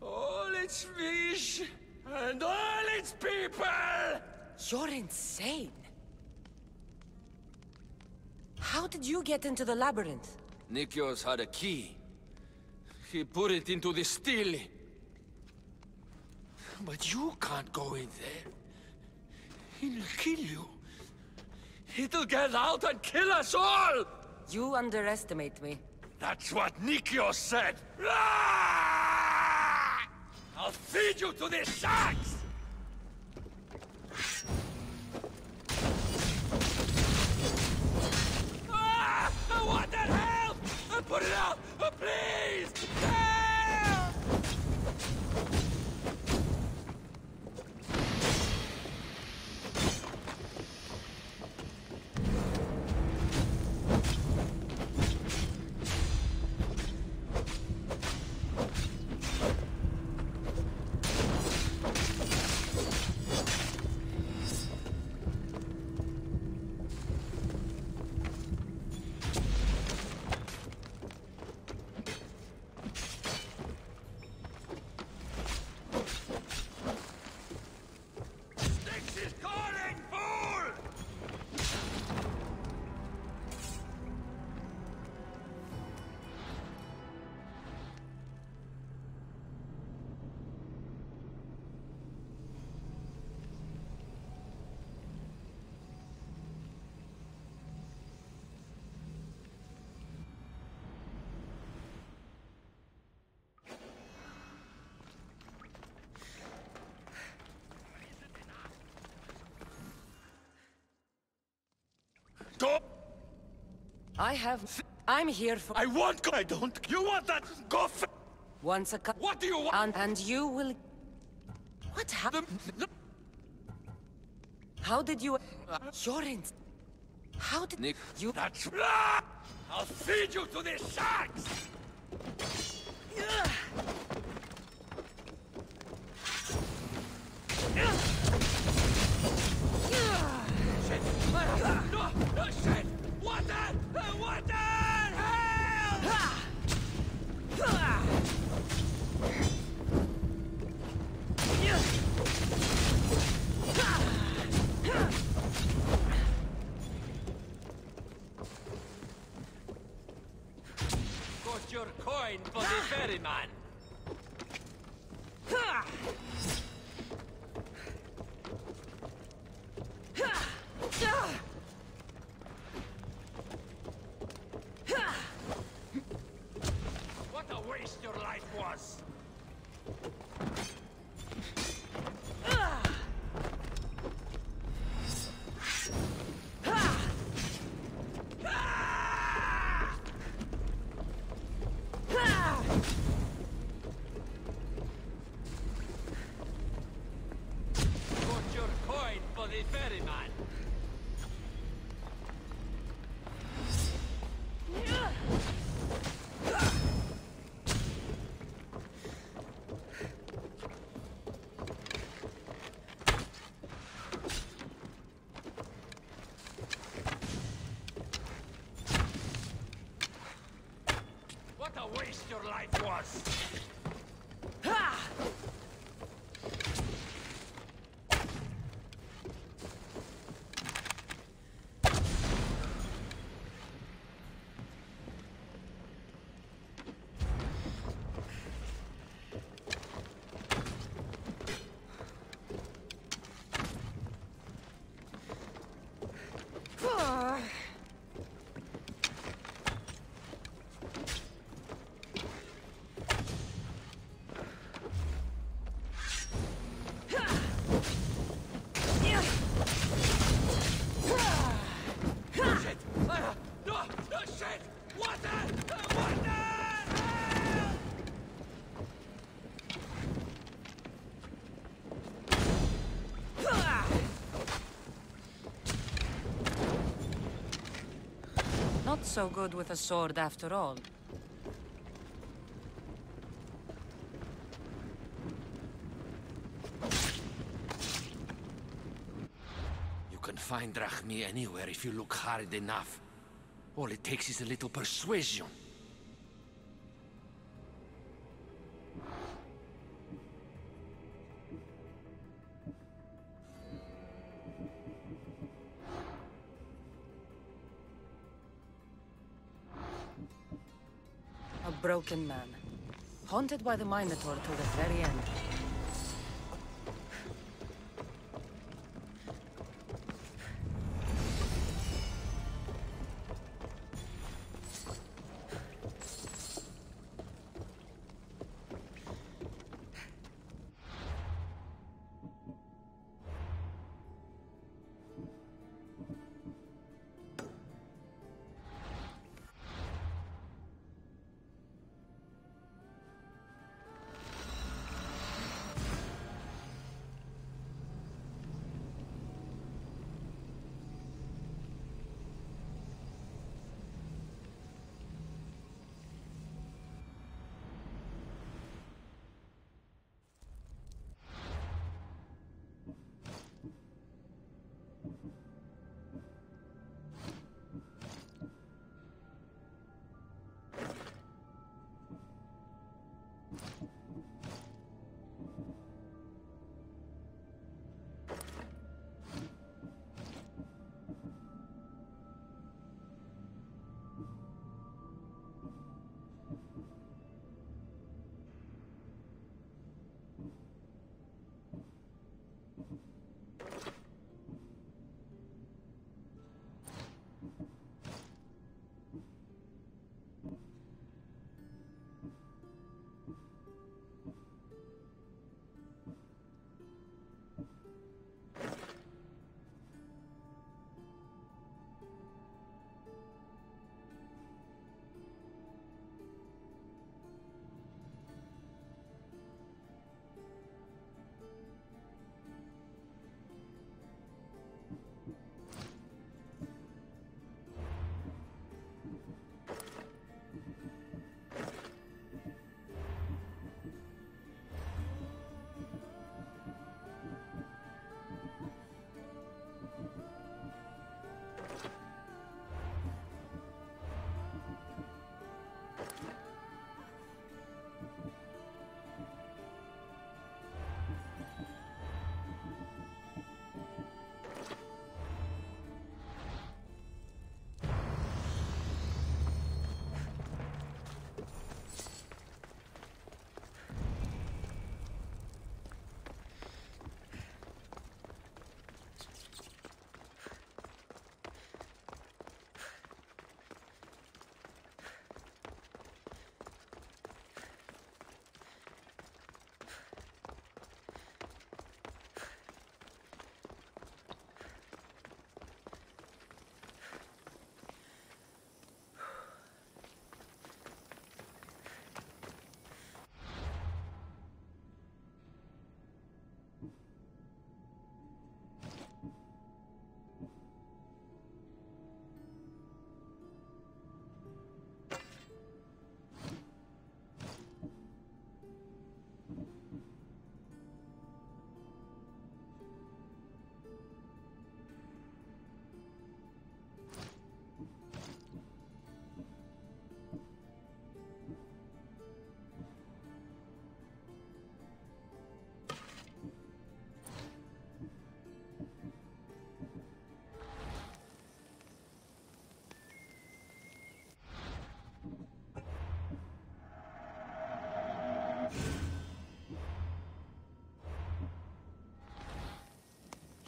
All its fish, and all its people! You're insane. How did you get into the labyrinth? Nikios had a key. He put it into the stele. But you can't go in there. He'll kill you. It'll get out and kill us all! You underestimate me. That's what Nikios said! Ah! I'll feed you to the sharks! Ah! I want that help! Put it out! Please! Help! Go! I'm here for... I won't go! I don't... You want that? Go f... Once a... What do you want? And you will... What happened? How did you... You're in... How did... Nick, you... That's... I'll feed you to the sharks! Shit! No, shit! Water! Water! Got your coin for the ferryman. What a waste your life was! so good with a sword after all. You can find Drachmi anywhere if you look hard enough. All it takes is a little persuasion. A broken man. Haunted by the Minotaur to the very end.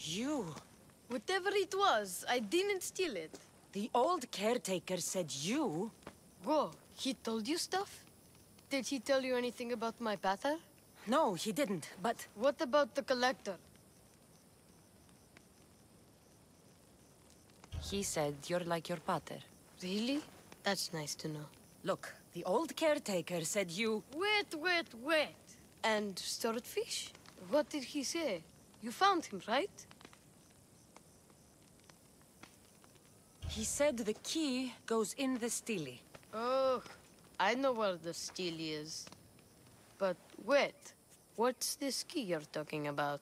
You? Whatever it was, I didn't steal it. The old caretaker said you? Whoa, he told you stuff? Did he tell you anything about my pater? No, he didn't, but... What about the collector? He said you're like your pater. Really? That's nice to know. Look, the old caretaker said you... Wait. And stored fish? What did he say? You found him, right? He said the key goes in the stele. Oh, I know where the stele is. But wait, what's this key you're talking about?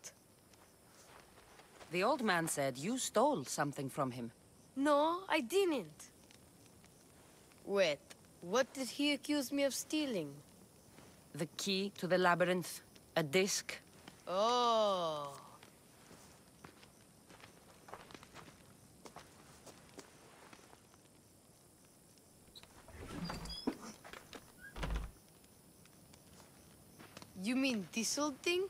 The old man said you stole something from him. No, I didn't. Wait, what did he accuse me of stealing? The key to the labyrinth, a disc. Oh. You mean this old thing?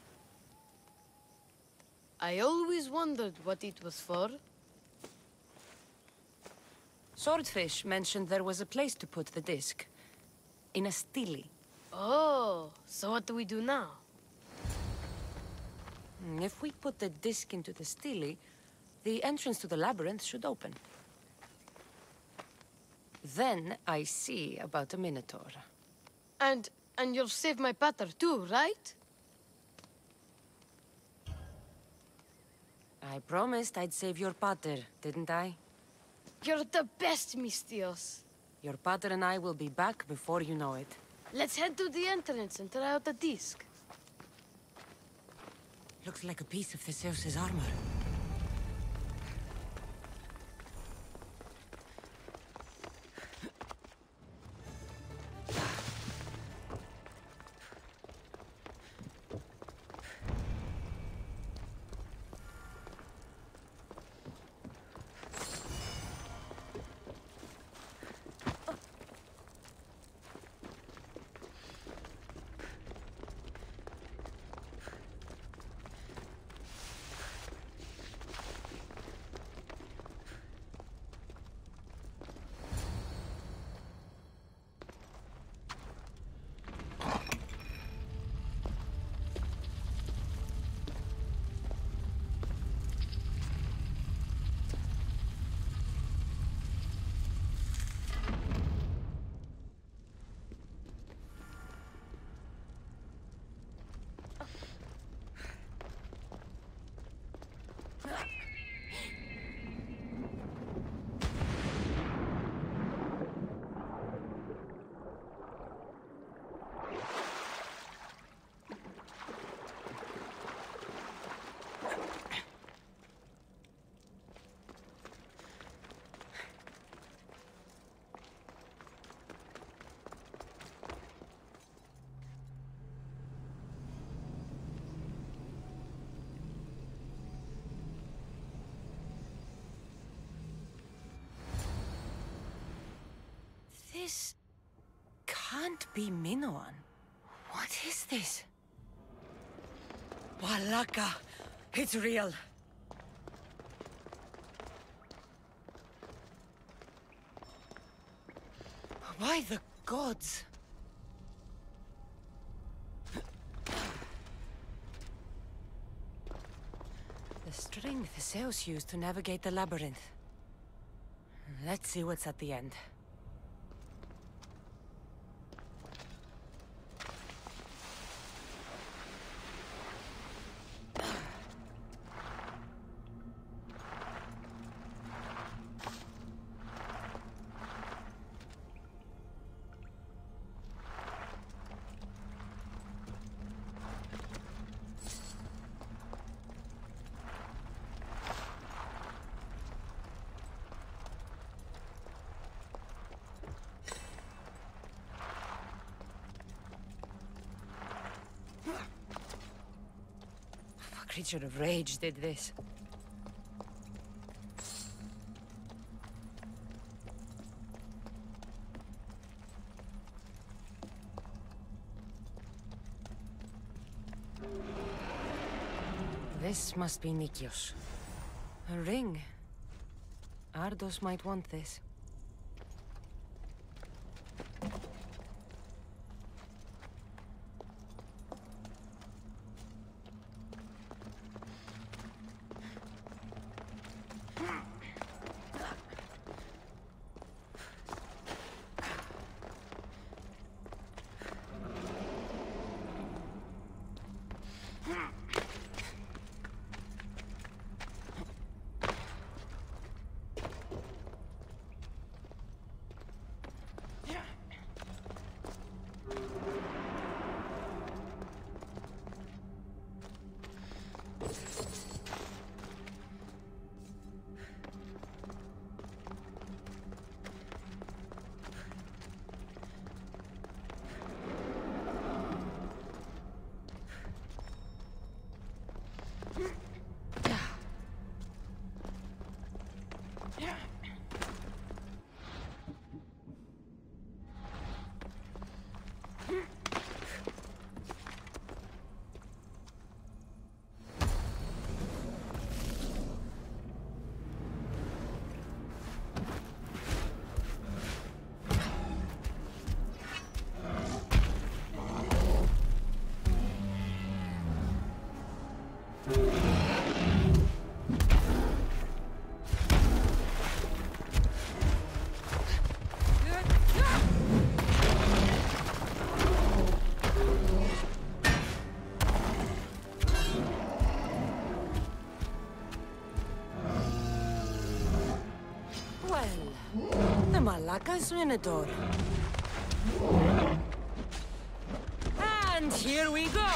I always wondered what it was for. Swordfish mentioned there was a place to put the disc. In a stele. Oh, so what do we do now? If we put the disc into the stele, the entrance to the labyrinth should open. Then I see about a minotaur. And you'll save my pater too, right? I promised I'd save your pater, didn't I? You're the best, Mistios. Your pater and I will be back before you know it. Let's head to the entrance and try out the disc. Looks like a piece of Theseus's armor. This can't be Minoan. What is this? Walaka! It's real! Why the gods? The string Theseus used to navigate the labyrinth. Let's see what's at the end. A creature of rage did this. This must be Nikios. A ring. Ardos might want this. The Malacca's Minotaur. And here we go!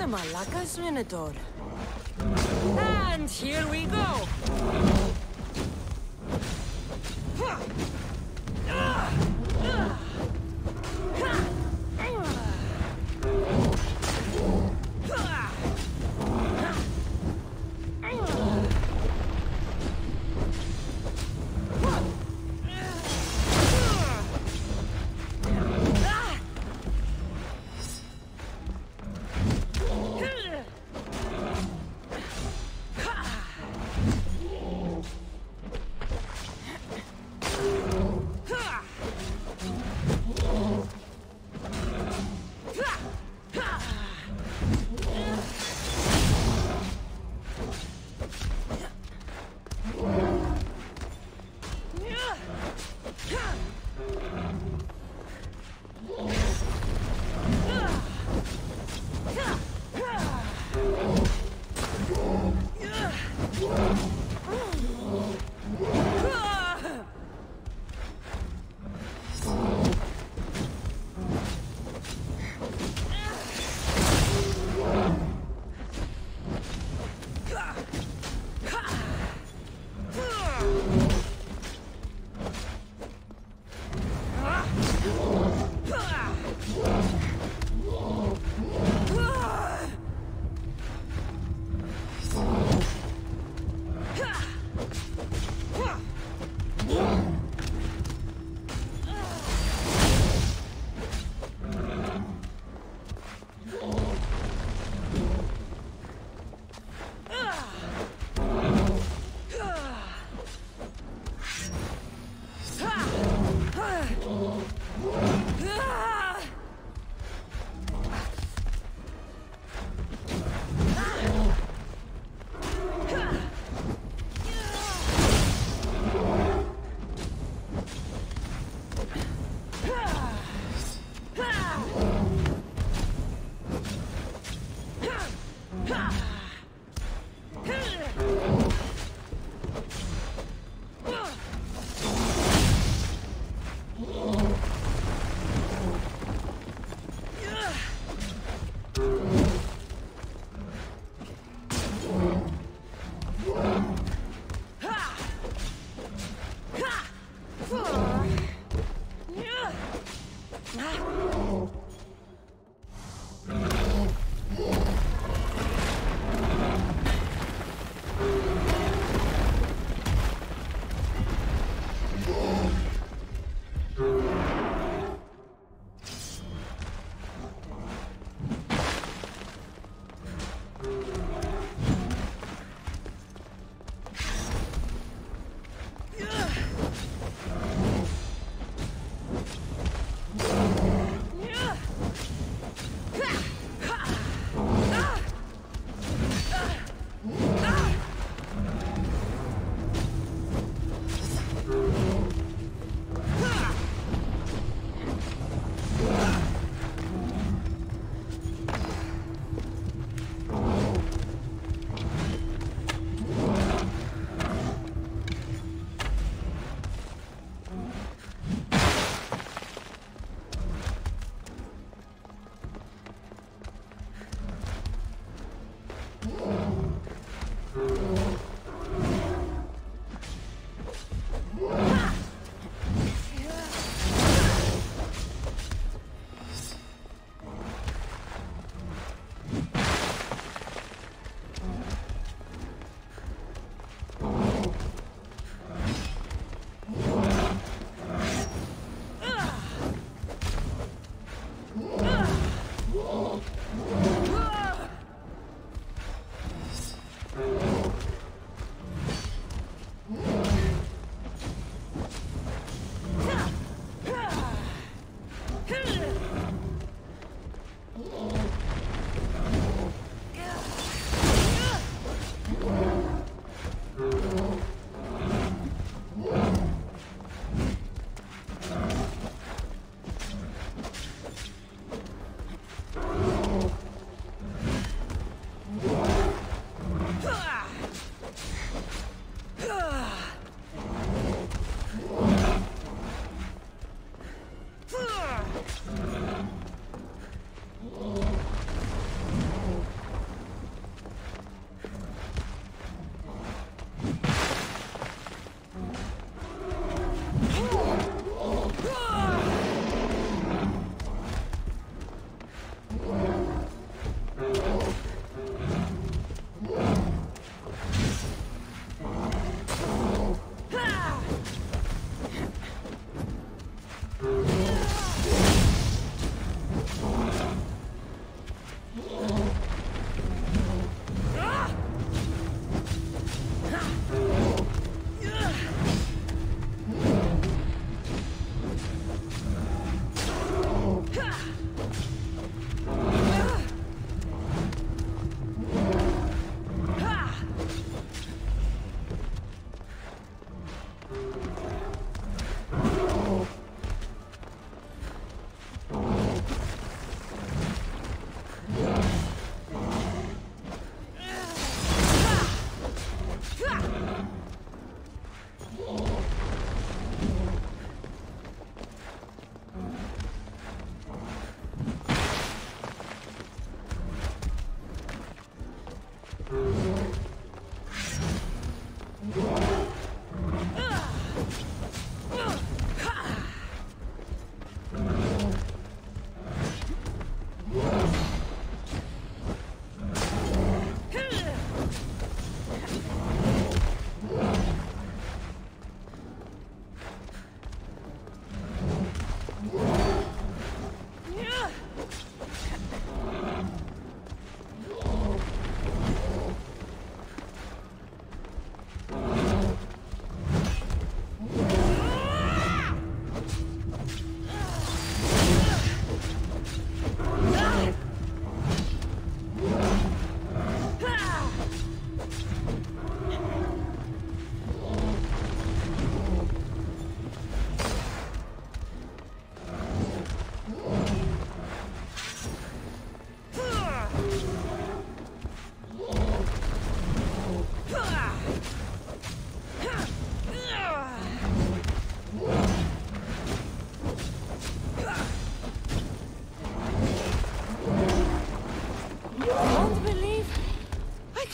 The Malaka's Minotaur. And here we go!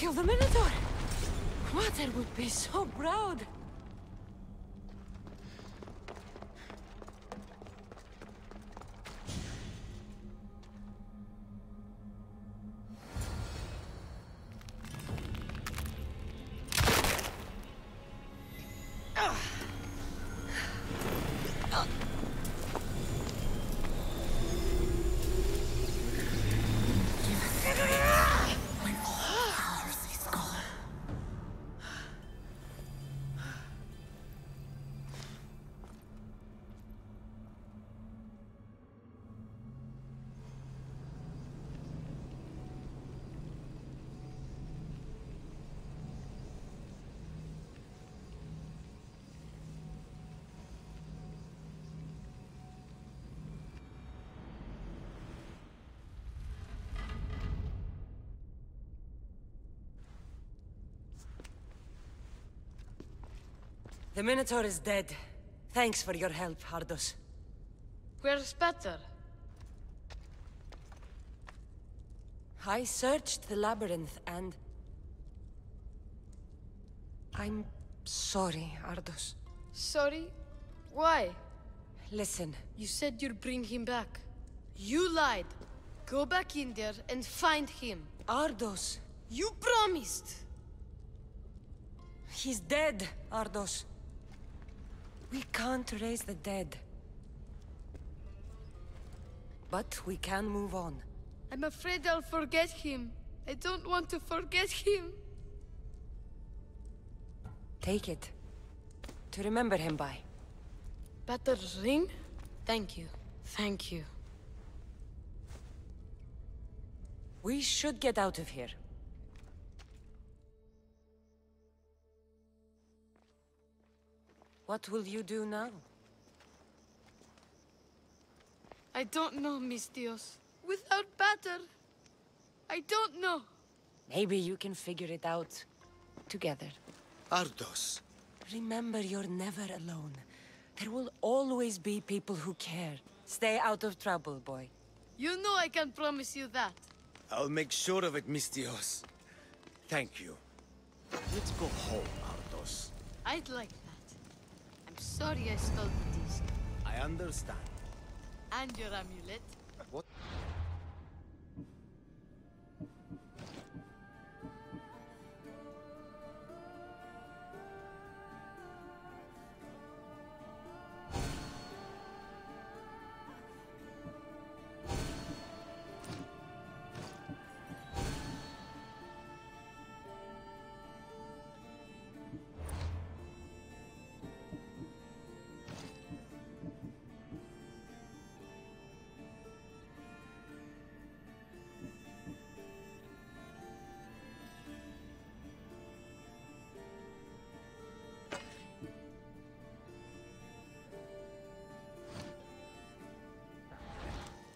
kill the Minotaur! Mother would be so proud! The Minotaur is dead. Thanks for your help, Ardos. Where's Peter? I searched the labyrinth and... I'm sorry, Ardos. Sorry? Why? Listen. You said you'd bring him back. You lied. Go back in there and find him. Ardos. You promised! He's dead, Ardos. We can't raise the dead. But we can move on. I'm afraid I'll forget him. I don't want to forget him. Take it. To remember him by. Peter's ring? Thank you. Thank you. We should get out of here. What will you do now? I don't know, Mistios. Without Peter, I don't know. Maybe you can figure it out together. Ardos. Remember, you're never alone. There will always be people who care. Stay out of trouble, boy. You know I can promise you that. I'll make sure of it, Mistios. Thank you. Let's go home, Ardos. I'd like that. I'm sorry I stole the disc. I understand. And your amulet. What?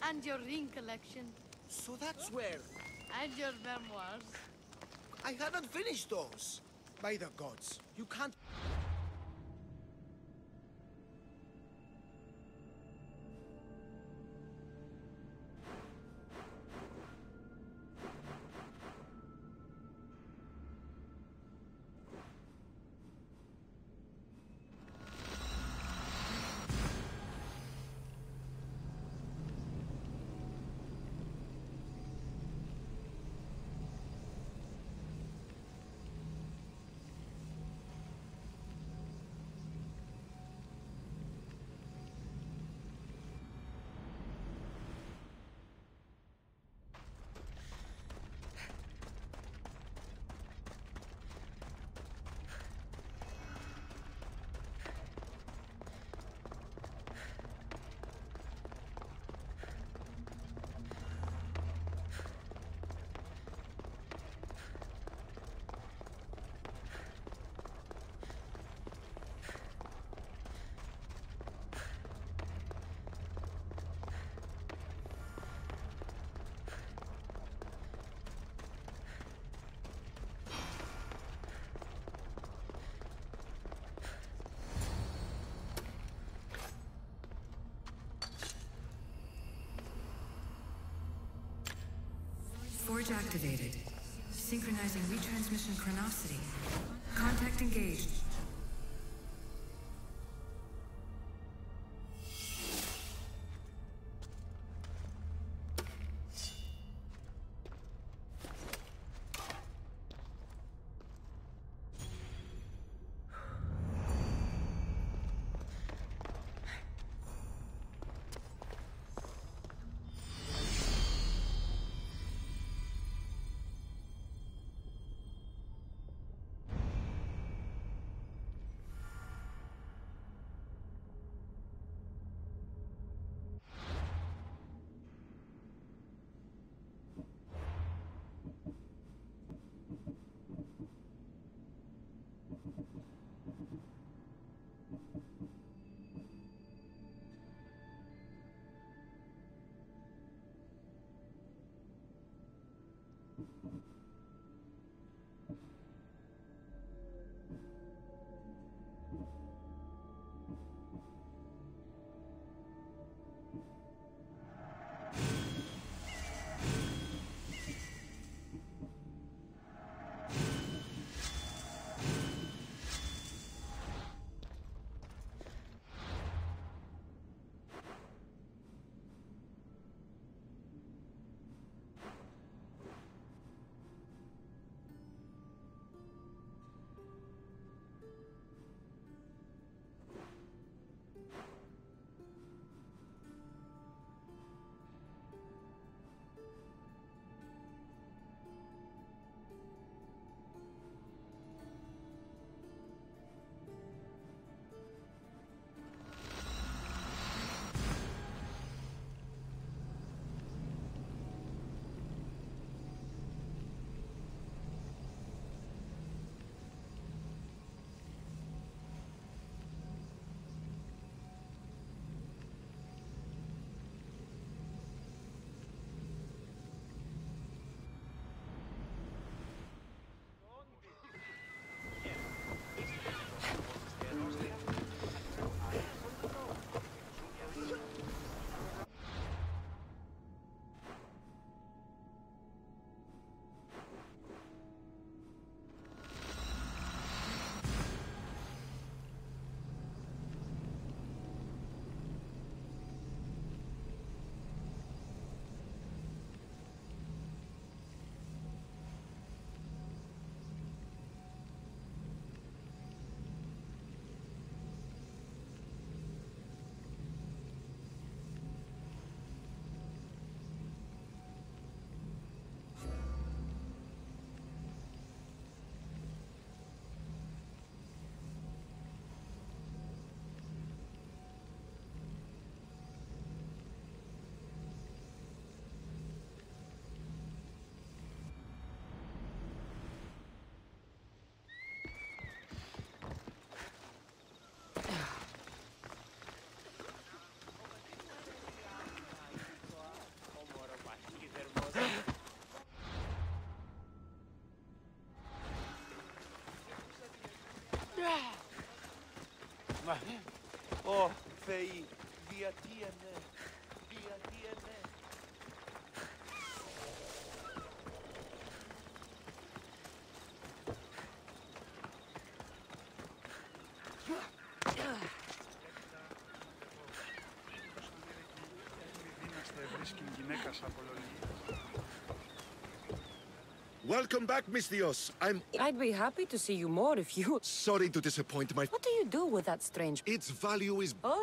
And your ring collection. So that's where... And your memoirs. I haven't finished those. By the gods, you can't... Forge activated. Synchronizing retransmission chronicity. Contact engaged. Μα, ω, Θεοί, γιατί ναι, γιατί ναι. Welcome back, Miss Dios. I'd be happy to see you more if you... Sorry to disappoint my... What do you do with that strange... Its value is... Oh,